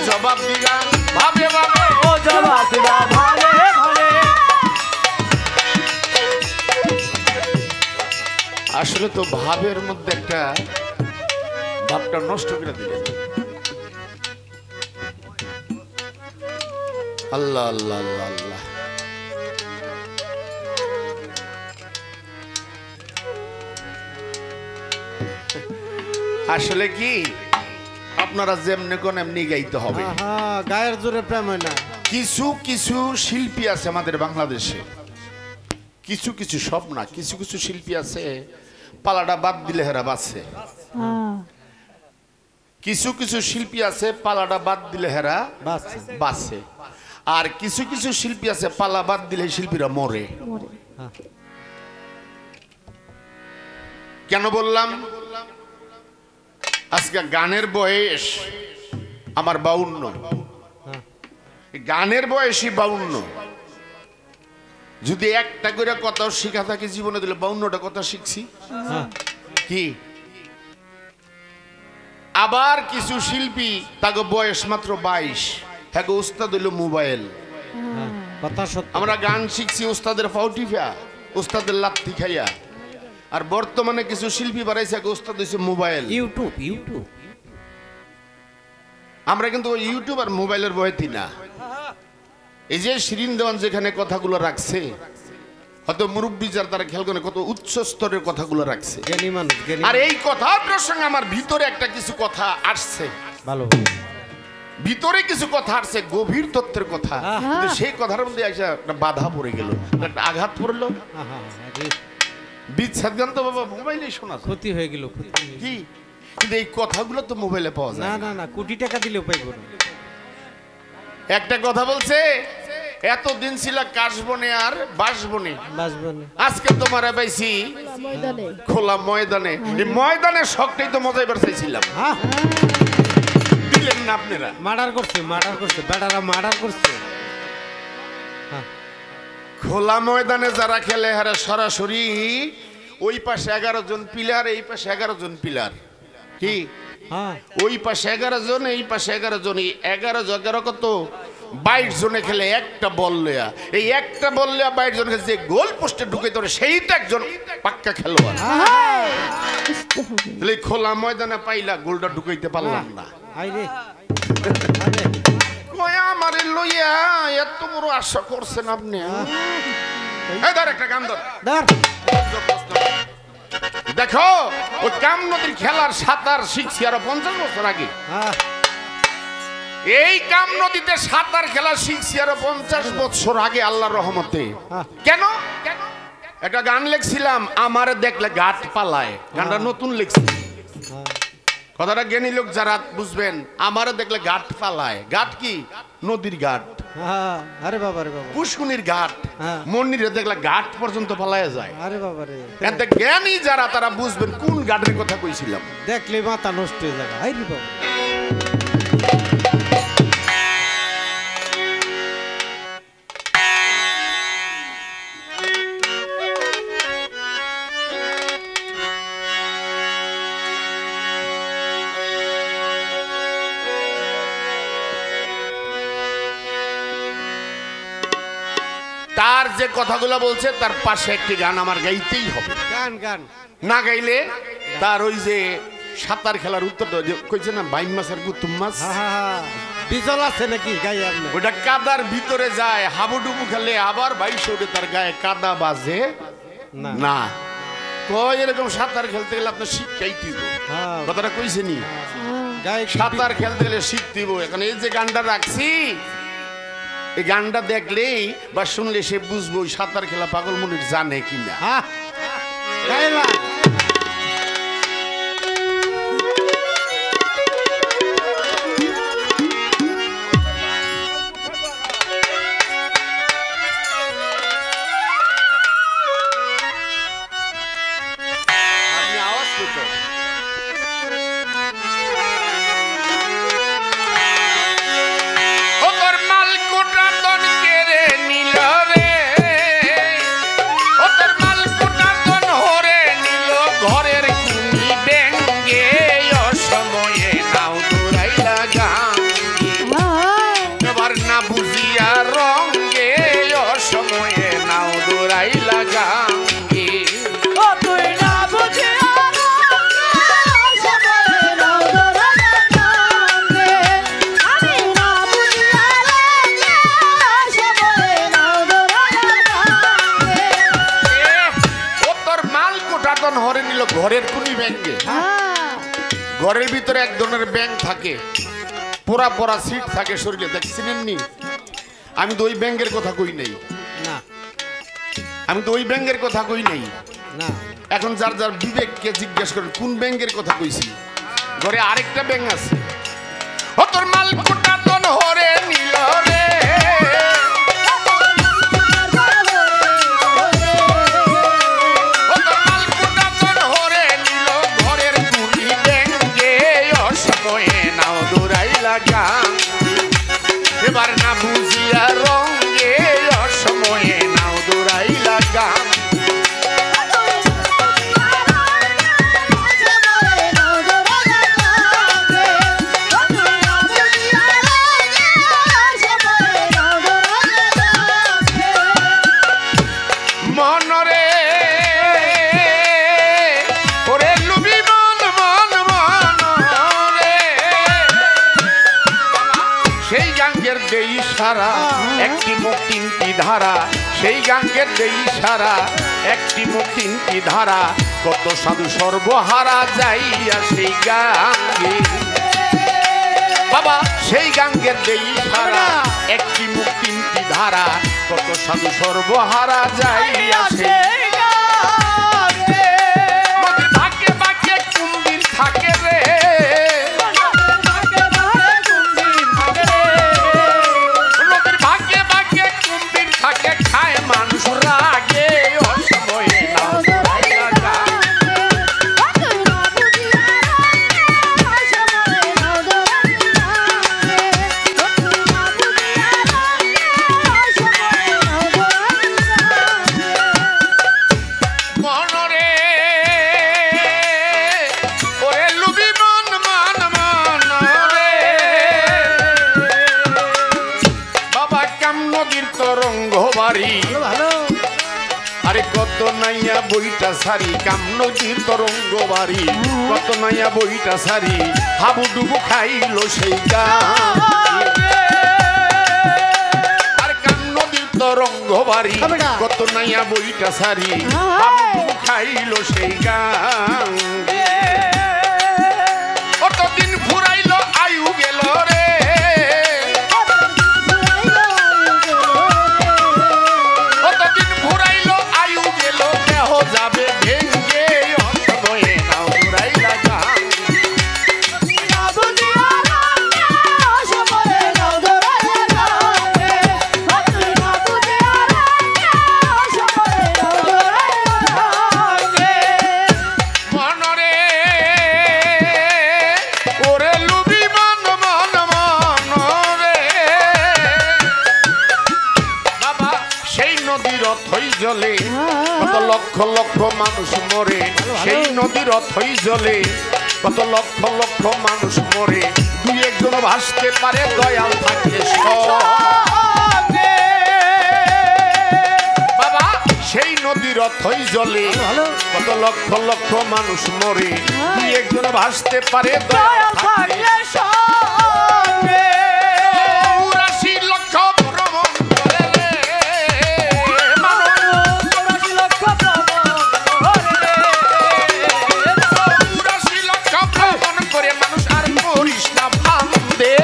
জবাব দিলাম ভাবে ভাবে ও জবাব দিলাম ভাবে ভাবে, আসলে তো ভাবের মধ্যে একটা ভাবটা নষ্ট করে দিলেন। আল্লাহ আল্লাহ আল্লাহ আল্লাহ, আসলে কি আপনারা যেমনি কোন এমনি গাইতে হবে, গায়ের জোরে প্রেম হয় না। কিছু কিছু শিল্পী আছে আমাদের বাংলাদেশে, কিছু কিছু সব না, কিছু কিছু শিল্পী আছে পালাটা বাদ দিলে হেরা বাঁচে, কিছু কিছু শিল্পী আছে পালাটা বাদ দিলে হেরা বাঁচে, আর কিছু কিছু শিল্পী আছে পালা বাদ দিলে শিল্পীরা মরে। কেন বললাম? আজকে গানের বয়স আমার 52, গানের বয়সই 52, যদি একটা করে কথা শিখা থাকি জীবনে দিলে 52টা কথা শিখছি কি। আবার কিছু শিল্পী তাকে বয়স মাত্র 22, হ্যাঁ উস্তাদ হইল মোবাইল। আমরা গান শিখছি উস্তাদের ফাউটিফা, উস্তাদের লাত্তি খাইয়া, আর বর্তমানে কিছু শিল্পী বাড়াইছে উস্তাদ হইছে মোবাইল, ইউটিউব। আমরা কিন্তু ইউটিউব আর মোবাইলের বইতে না। এই যে শিরিন দেওয়ান যেখানে কথাগুলো রাখছে, হয়তো মুরব্বী যার তারা খেয়াল করে কত উচ্চ স্তরের কথাগুলো রাখছে। জ্ঞানী মানুষ, জ্ঞানী। আর এই কথাটার সঙ্গে আমার ভিতরে একটা কিছু কথা আসছে, ভালো ভিতরে কিছু কথা আসছে, গভীর তত্ত্বের কথা। কিন্তু সেই কথার মধ্যে এসে একটা বাধা পড়ে গেল, একটা আঘাত পড়লো। বিচ্ছেদ গান তো বাবা মোবাইলেই শোনা যায়। ক্ষতি হয়ে গেল, ক্ষতি হয়ে গেল। কি কিন্তু এই কথাগুলো তো মোবাইলে পাওয়া যায় না না। না না, কোটি টাকা দিলেও পাইব না। একটা কথা বলছে, এতদিন ছিল কাশবনে আর বাসবনে, বাঁচবে না। আজকে তোমার পাইছি খোলা ময়দানে। এই ময়দানের শখটাই তো মজাইবার চাইছিলাম, হ্যাঁ, দিলেন না আপনারা। মার্ডার করছে, মার্ডার করছে, বেটারা মার্ডার করছে। হ্যাঁ, খোলা ময়দানে যারা খেলে হারা সরাসরি ওই পাশে 11 জন পিলার, এই পাশে 11 জন পিলার। কি হ্যাঁ, ওই পাশে 11 জন, এই পাশে 11 জন, এই 11 কত 22 জনে খেলে একটা বল লয়া। এই একটা বল লয়া 22 জন যে গোল পোস্টে ঢুকে তোরে সেইটা একজন পাক্কা খেলোয়াড়। তাহলে খোলা ময়দানে পাইলা গোলটা ঢুকাইতে পারলাম না। আইরে কয়া আমারে লইয়া এত বড় আশা করছেন আপনি? এই ধর একটা গান ধর। ধর। দেখো ওই কাম নদীর খেলার সাঁতার শিখছি আরো 50 বছর আগে। হ্যাঁ, এই কাম নদীতে সাঁতার খেলা শিখছি আরো 50 বছর আগে আল্লাহর রহমতে। কেন? একটা গান লিখছিলাম, আমারে দেখলে ঘাট পালায়। গানটা নতুন লিখছি, কথাটা জ্ঞানী লোক যারা বুঝবেন। আমারে দেখলে ঘাট পালায়। ঘাট কি? নদীর ঘাট, হ্যাঁ। আরে বাবা রে বাবা, পুষ্কুনির ঘাট। হ্যাঁ। মন্দিরে দেখলে ঘাট পর্যন্ত পালায় যায়। আরে বাবা রে, এতে জ্ঞানী যারা তারা বুঝবেন কোন ঘাটের কথা কইছিলাম। দেখলে মাথা নষ্ট হয়ে যাবে। আইরে বাবা, তার যে কথাগুলো বলছে তার পাশে একটি গান আমার গাইতেই হবে। গান গান না গাইলে তার ওই যে সাঁতার খেলার উত্তরটা যে কইছে না, বাইম মাছ আর গুতুম মাছ, হ্যাঁ হ্যাঁ, বিজল আছে নাকি গায়ে আপনি? ওটা কাদার ভিতরে যায়, হাবুডুবু খেলে আবার বাইশে ওঠে, তার গায়ে কাদা বাজে না না। কয় এরকম সাঁতার খেলতে গেলে আপনার শিক্ষাই দিব। হ্যাঁ, কথাটা কইছে নি? গায়ে সাঁতার খেলতে গেলে শিখতেইব। এখন এই যে গানটা রাখছি, এই গানটা দেখলেই বা শুনলে সে বুঝবো ওই সাঁতার খেলা পাগল মনির জানে কিনা। হ্যাঁ, গায়ে না। আপনি আওয়াজ করতো ও তোর মাল কোটা দন কেড়ে নিল রে, ও তোর মাল কোটা দন হরে নিল ঘরের কুনি বেঙ্গে, অসময়ে নাও দৌড়াইলা গাঙ্গে, এবার না বুঝিয়া রঙ্গে, অসময়ে নাও দৌড়াইলা গাঙ্গে। হরে নিল ঘরের কুনি ব্যাংকে। ঘরের ভিতরে এক ধরনের ব্যাংক থাকে, পোড়া পোড়া সিট থাকে শরীরে, দেখছিলেন নি? আমি তো ওই ব্যাংকের কথা কই নাই, না আমি তো ওই ব্যাংকের কথা কই নাই। না, এখন যার যার বিবেককে জিজ্ঞেস করেন কোন ব্যাংকের কথা কইছি। ঘরে আরেকটা ব্যাংক আছে। ও তোর মাল কোটা তন হরে নিল রে, ও তোর মাল কোটা তন হরে নিল ঘরের কুনি ব্যাংকে, অসময়ে নাও দৌড়াইলা গাঙ্গে, এবার না বুঝিয়া রঙ্গে, অসময়ে নাও দৌড়াইলা গাঙ্গে। মনরে ওরে লুবি মন মন মনরে, সারা একটি মুখ তিনটি ধারা সেই গাঙ্গের দেই সারা একটি মুখ তিনটি ধারা কত সাধু সর্বহারা যাইয়া সেই গাঙ্গে বাবা সেই গাঙ্গের দেই সারা একটি মুখ তিনটি ধারা কত সাধু সর্বহারা যাইয়া সেই নদীর ভাগ্যে ভাগ্যে কুম্ভীর থাকে রে নদীর ভাগ্যে ভাগ্যে কুম্ভীর থাকে খায় মানুষ রাগে অসময়ে নাও দৌড়াইয়া যায়। মনরে ওরে লুবি মন মন মনরে বাবা কাম নদীর তরঙ্গ বাড়ি আরে কত নাইয়া বইটা সারি কাম নদীর তরঙ্গ বাড়ি কত নাইয়া বইটা সারি হাবু ডুবু খাইলো সেই গান আর কাম নদীর তরঙ্গ বাড়ি কত নাইয়া বইটা সারি হাবু ডুবু খাইলো সেই গান কতদিন ঘুরাইলো আয়ু গেল রে কতদিন ঘুরাইলো আয়ু গেল দেহ যাবে ভেঙ্গে অসময়ে নাও ঘুরাইলা গান মনরে ওরে লুবি মন মন মনরে বাবা সেই নদীর অথই জলে কত লক্ষ লক্ষ মানুষ মরে সেই নদীর অথই জলে কত লক্ষ লক্ষ মানুষ মরে দুই একজন ভাসতে পারে দয়াল থাকলে সঙ্গে বাবা সেই নদীর অথই জলে কত লক্ষ লক্ষ মানুষ মরে দুই একজন ভাসতে পারে দয়াল থাকলে সঙ্গে 84 লক্ষ ভ্রমণ করে রে মানুষ 84 লক্ষ ভ্রমণ করে মানুষ আর করিস না ভান্দে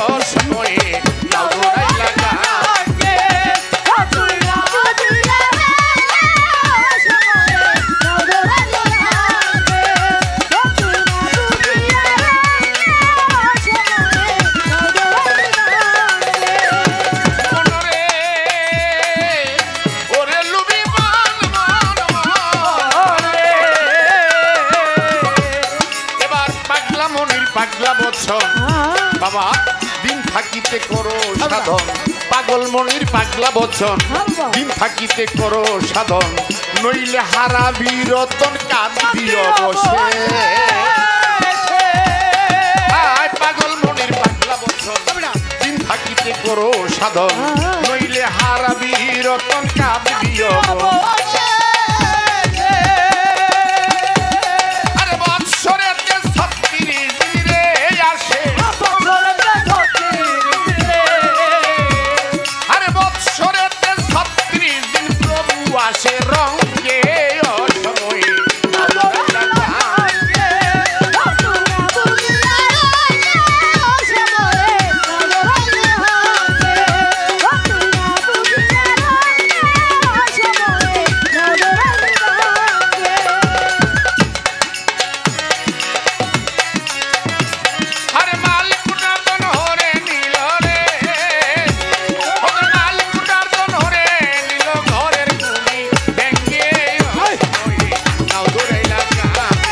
অসময়ে নাও দৌড়াইলা গাঙ্গে মনরে ওরে লুবি মন মন মনরে এবার পাগলা মনির পাগলা বচন বাবা দিন থাকিতে করো সাধন পাগল মনির পাগলা বচন দিন থাকিতে করো সাধন নইলে হারাবি রতন কাঁদবি অবশে আয় পাগল মনির পাগলা বচন দিন থাকিতে করো সাধন নইলে হারাবি রতন কাঁদবি অবশে আরে বৎসরেতে 36 দিন রে আসে আরে বৎসরেতে 36 দিন প্রভু আসে রঙ্গে অসময়ে নাও দৌড়াইলা গাঙ্গে আরে মালিকুনা তন হরে নীল রে ওরে মালিকুনা তন হরে নীল ঘরের ভূমি ব্যাঙ্গে অসময়ে নাও দৌড়াইলা গাঙ্গে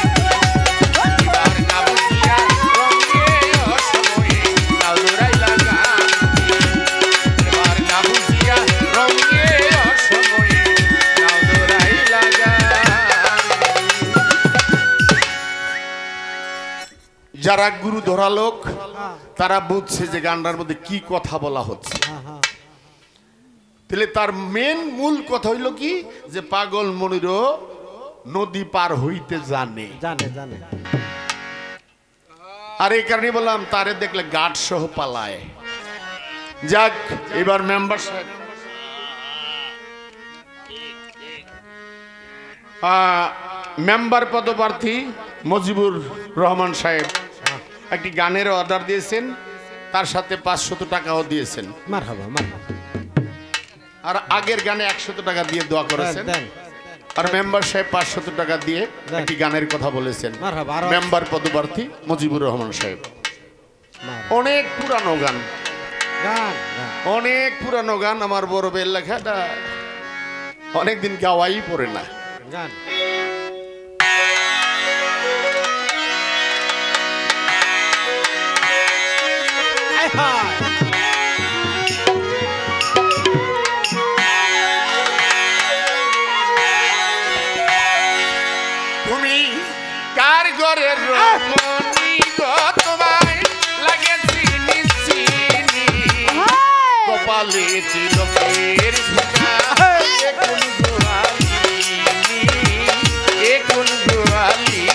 এবার না বুঝিয়া রঙ্গে অসময়ে নাও দৌড়াইলা গাঙ্গে এবার না বুঝিয়া রঙ্গে অসময়ে নাও দৌড়াইলা গাঙ্গে যারা গুরু ধরা লোক তারা বুঝছে যে গানটার মধ্যে কি কথা বলা হচ্ছে তাহলে তার মেন মূল কথা হইল কি যে পাগল মনিরও নদী পার হইতে জানে জানে জানে আর এই কারণে বললাম তারে দেখলে গাঢ় সহ পালায় যাক এবার মেম্বার সাহেব মেম্বার পদপ্রার্থী মজিবুর রহমান সাহেব একটি গানের অর্ডার দিয়েছেন, তার সাথে 500 টাকাও দিয়েছেন। মারহাবা মারহাবা। আর আগের গানে 100 টাকা দিয়ে দোয়া করেছেন। দেন। আর মেম্বার সাহেব 500 টাকা দিয়ে একটি গানের কথা বলেছেন। মারহাবা, আরো- মেম্বার পদপ্রার্থী মজিবুর রহমান সাহেব। মারহাবা। অনেক পুরানো গান, গান গান। অনেক পুরানো গান। আমার বড় বেল লেখাটা অনেকদিন গাওয়াই পড়ে না। গান। আয় হায়। তুমি কার ঘরের রমণী গো, তোমায় লাগে চিনি চিনি, কপালে তিলকের ফুটা, এ কোন গোয়ালিনী, এ কোন গোয়ালিনী।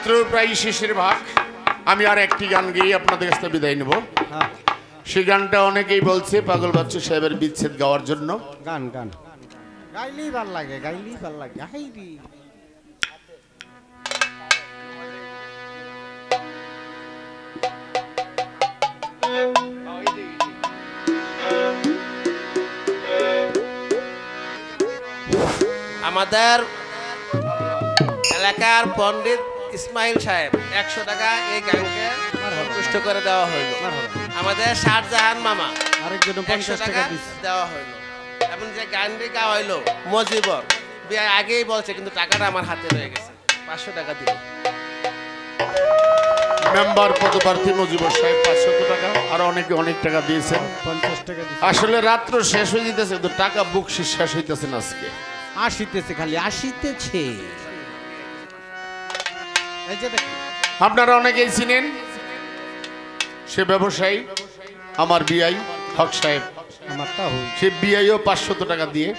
রাত্র প্রায় শেষের ভাগ, আমি আর একটি গান গেয়ে আপনাদের কাছে বিদায় নেব। হ্যাঁ, সেই গানটা অনেকেই বলছে পাগল বাচ্চু সাহেবের বিচ্ছেদ গাওয়ার জন্য। গান গান গাইলেই ভাল লাগে, গাইলেই ভাল লাগে। হাইরি আমাদের এলাকার পণ্ডিত ইসমাইল সাহেব 100 টাকা এই গানকে সন্তুষ্ট করে দেওয়া হইল। আমাদের শাহজাহান মামা আরেকজন 100 50 টাকা টাকা দিচ্ছে। দেওয়া হইল। এবং যে গানটি গাওয়া হইলো মজিবর বিয়ে আগেই বলছে, কিন্তু টাকাটা আমার হাতে রয়ে গেছে। 500 টাকা দিল। মেম্বার পদপ্রার্থী মুজিবুর সাহেব 500 টাকা, আর অনেকে অনেক টাকা দিয়েছেন। 50 টাকা দিচ্ছে। আসলে রাত্র শেষ হয়ে যেতেছে, কিন্তু টাকা বকশিস শেষ হইতেছে না আজকে। আসিতেছে, খালি আসিতেছে। এই যে দেখেন, আপনারা অনেকেই চিনেন সে ব্যবসায়ী আমার বিআই হক সাহেব। আমারটা হই। সে বিআইও 500 টাকা দিয়ে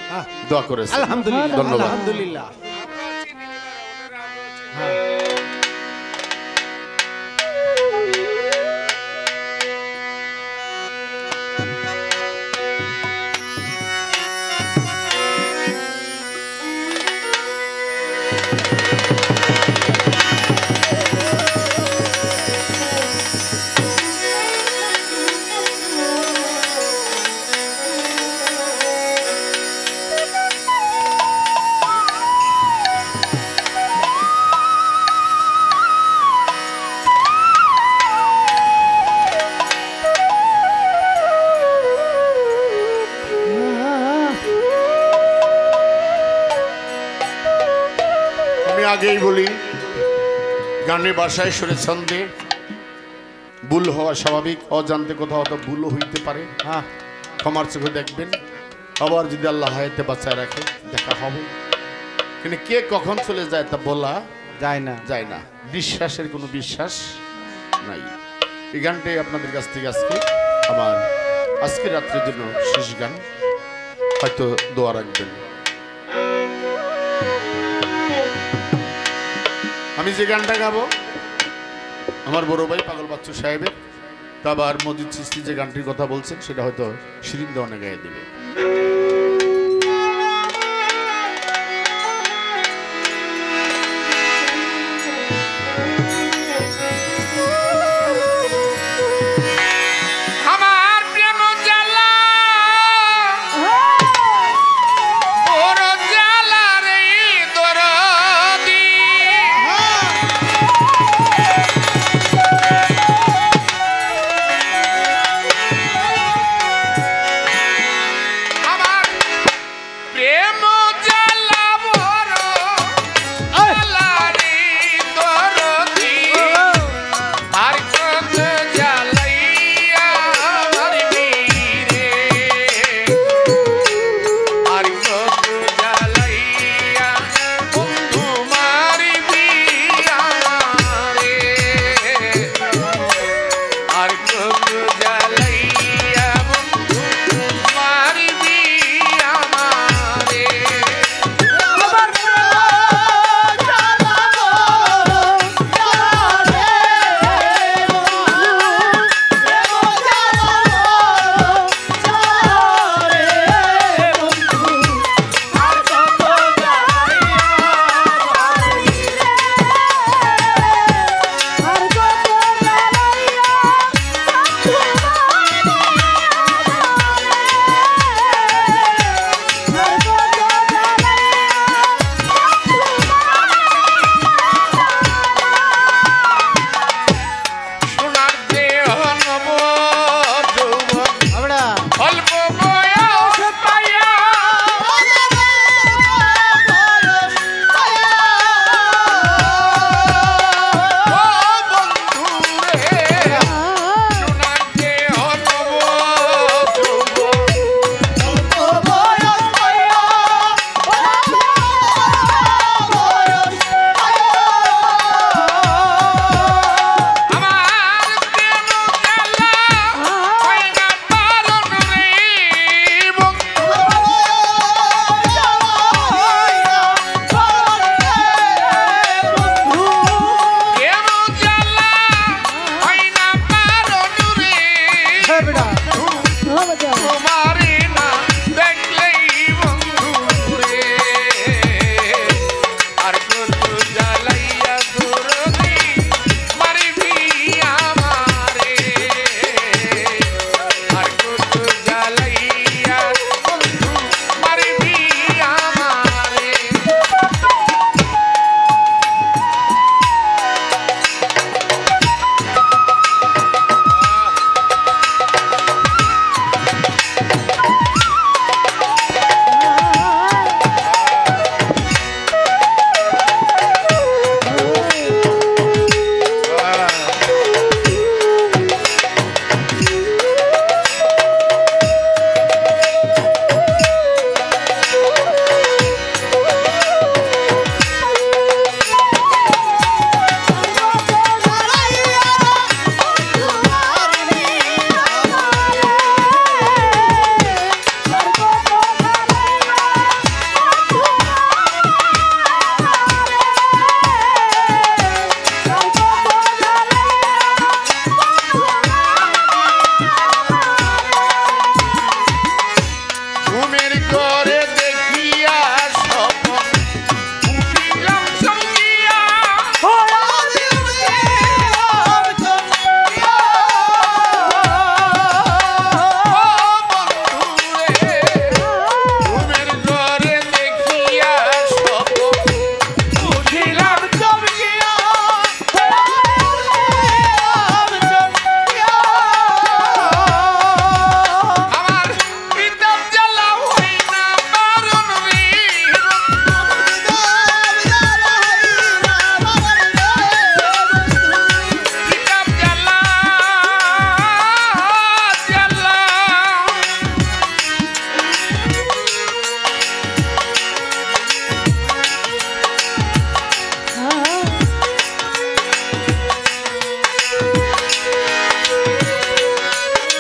দোয়া করেছে। আলহামদুলিল্লাহ, ধন্যবাদ। আলহামদুলিল্লাহ। আগেই বলি, গানের বাসায় সুরে ছন্দে ভুল হওয়া স্বাভাবিক। অজান্তে কোথাও তো ভুলও হইতে পারে, ক্ষমার চোখে দেখবেন। আবার যদি আল্লাহ হায়াতে বাঁচায় রাখে দেখা হবে, কিন্তু কে কখন চলে যায় তা বলা যায় না। বিশ্বাসের কোনো বিশ্বাস নাই। এই গানটাই আপনাদের কাছ থেকে আজকে আমার আজকে রাত্রের জন্য শেষ গান, হয়তো দোয়া রাখবেন। আমি যে গানটা গাবো আমার বড় ভাই পাগল বাচ্চু সাহেবের, তারপর মজিদ চিস্তি যে গানটির কথা বলছেন সেটা হয়তো শিরিন দেওয়ানে গায়ে দেবে। আমার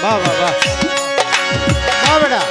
বাহ বাহ বাহ বাহ বেটা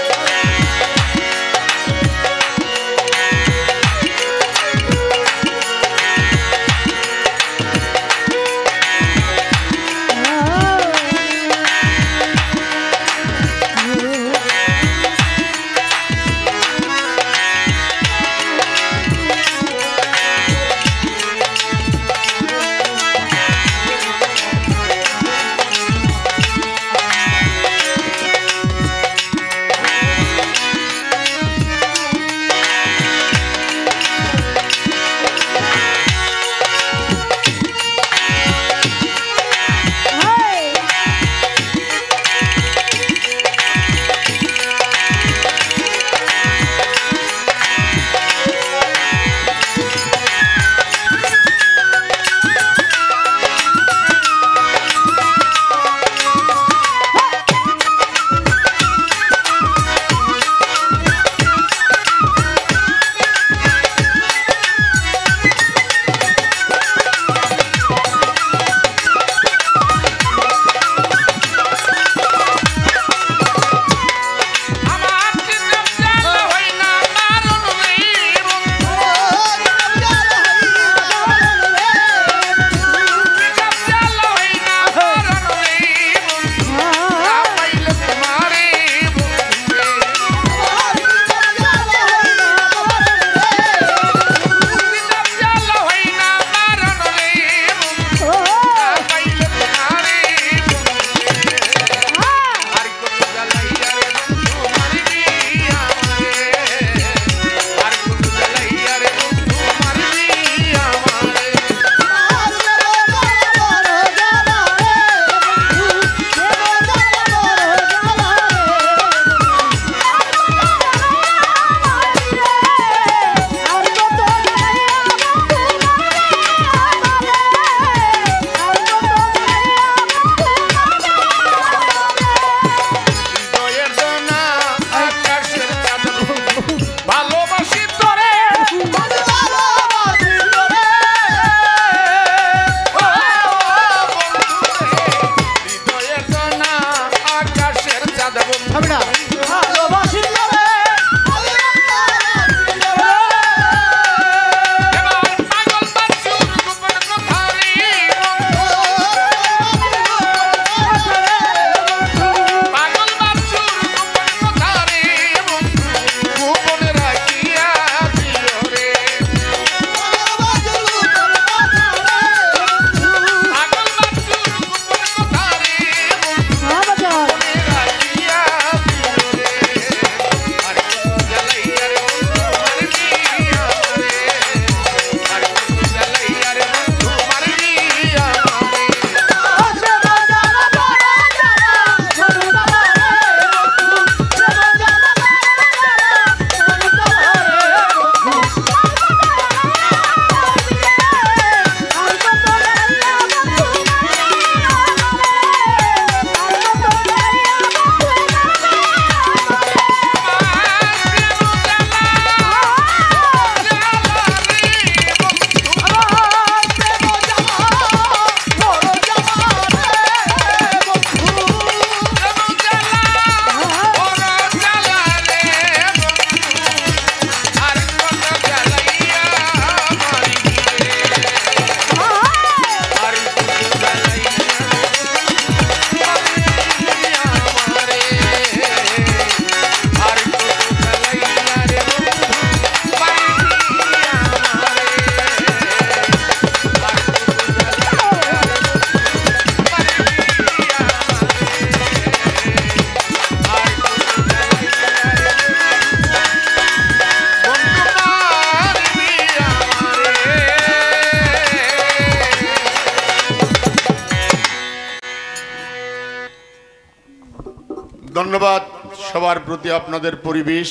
ধন্যবাদ সবার প্রতি আপনাদের পরিবেশ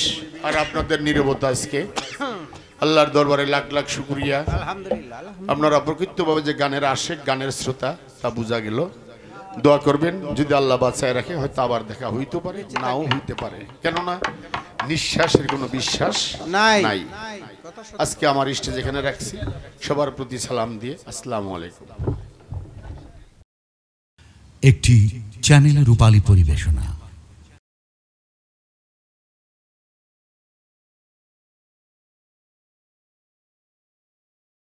আর আপনাদের নীরবতা আজকে আল্লাহর দরবারে লাখ লাখ শুকরিয়া। আলহামদুলিল্লাহ আপনারা প্রকৃতভাবে যে গানের আশেক গানের শ্রোতা তা বোঝা গেল। দোয়া করবেন যদি আল্লাহ বাঁচায় রাখে হয়তো আবার দেখা হইতে পারে নাও হইতে পারে, কেননা নিঃশ্বাসের কোনো বিশ্বাস নাই। আজকে আমার স্টেজ যেখানে রাখছি সবার প্রতি সালাম দিয়ে আসসালামু আলাইকুম। একটি চ্যানেল রূপালী পরিবেশনা।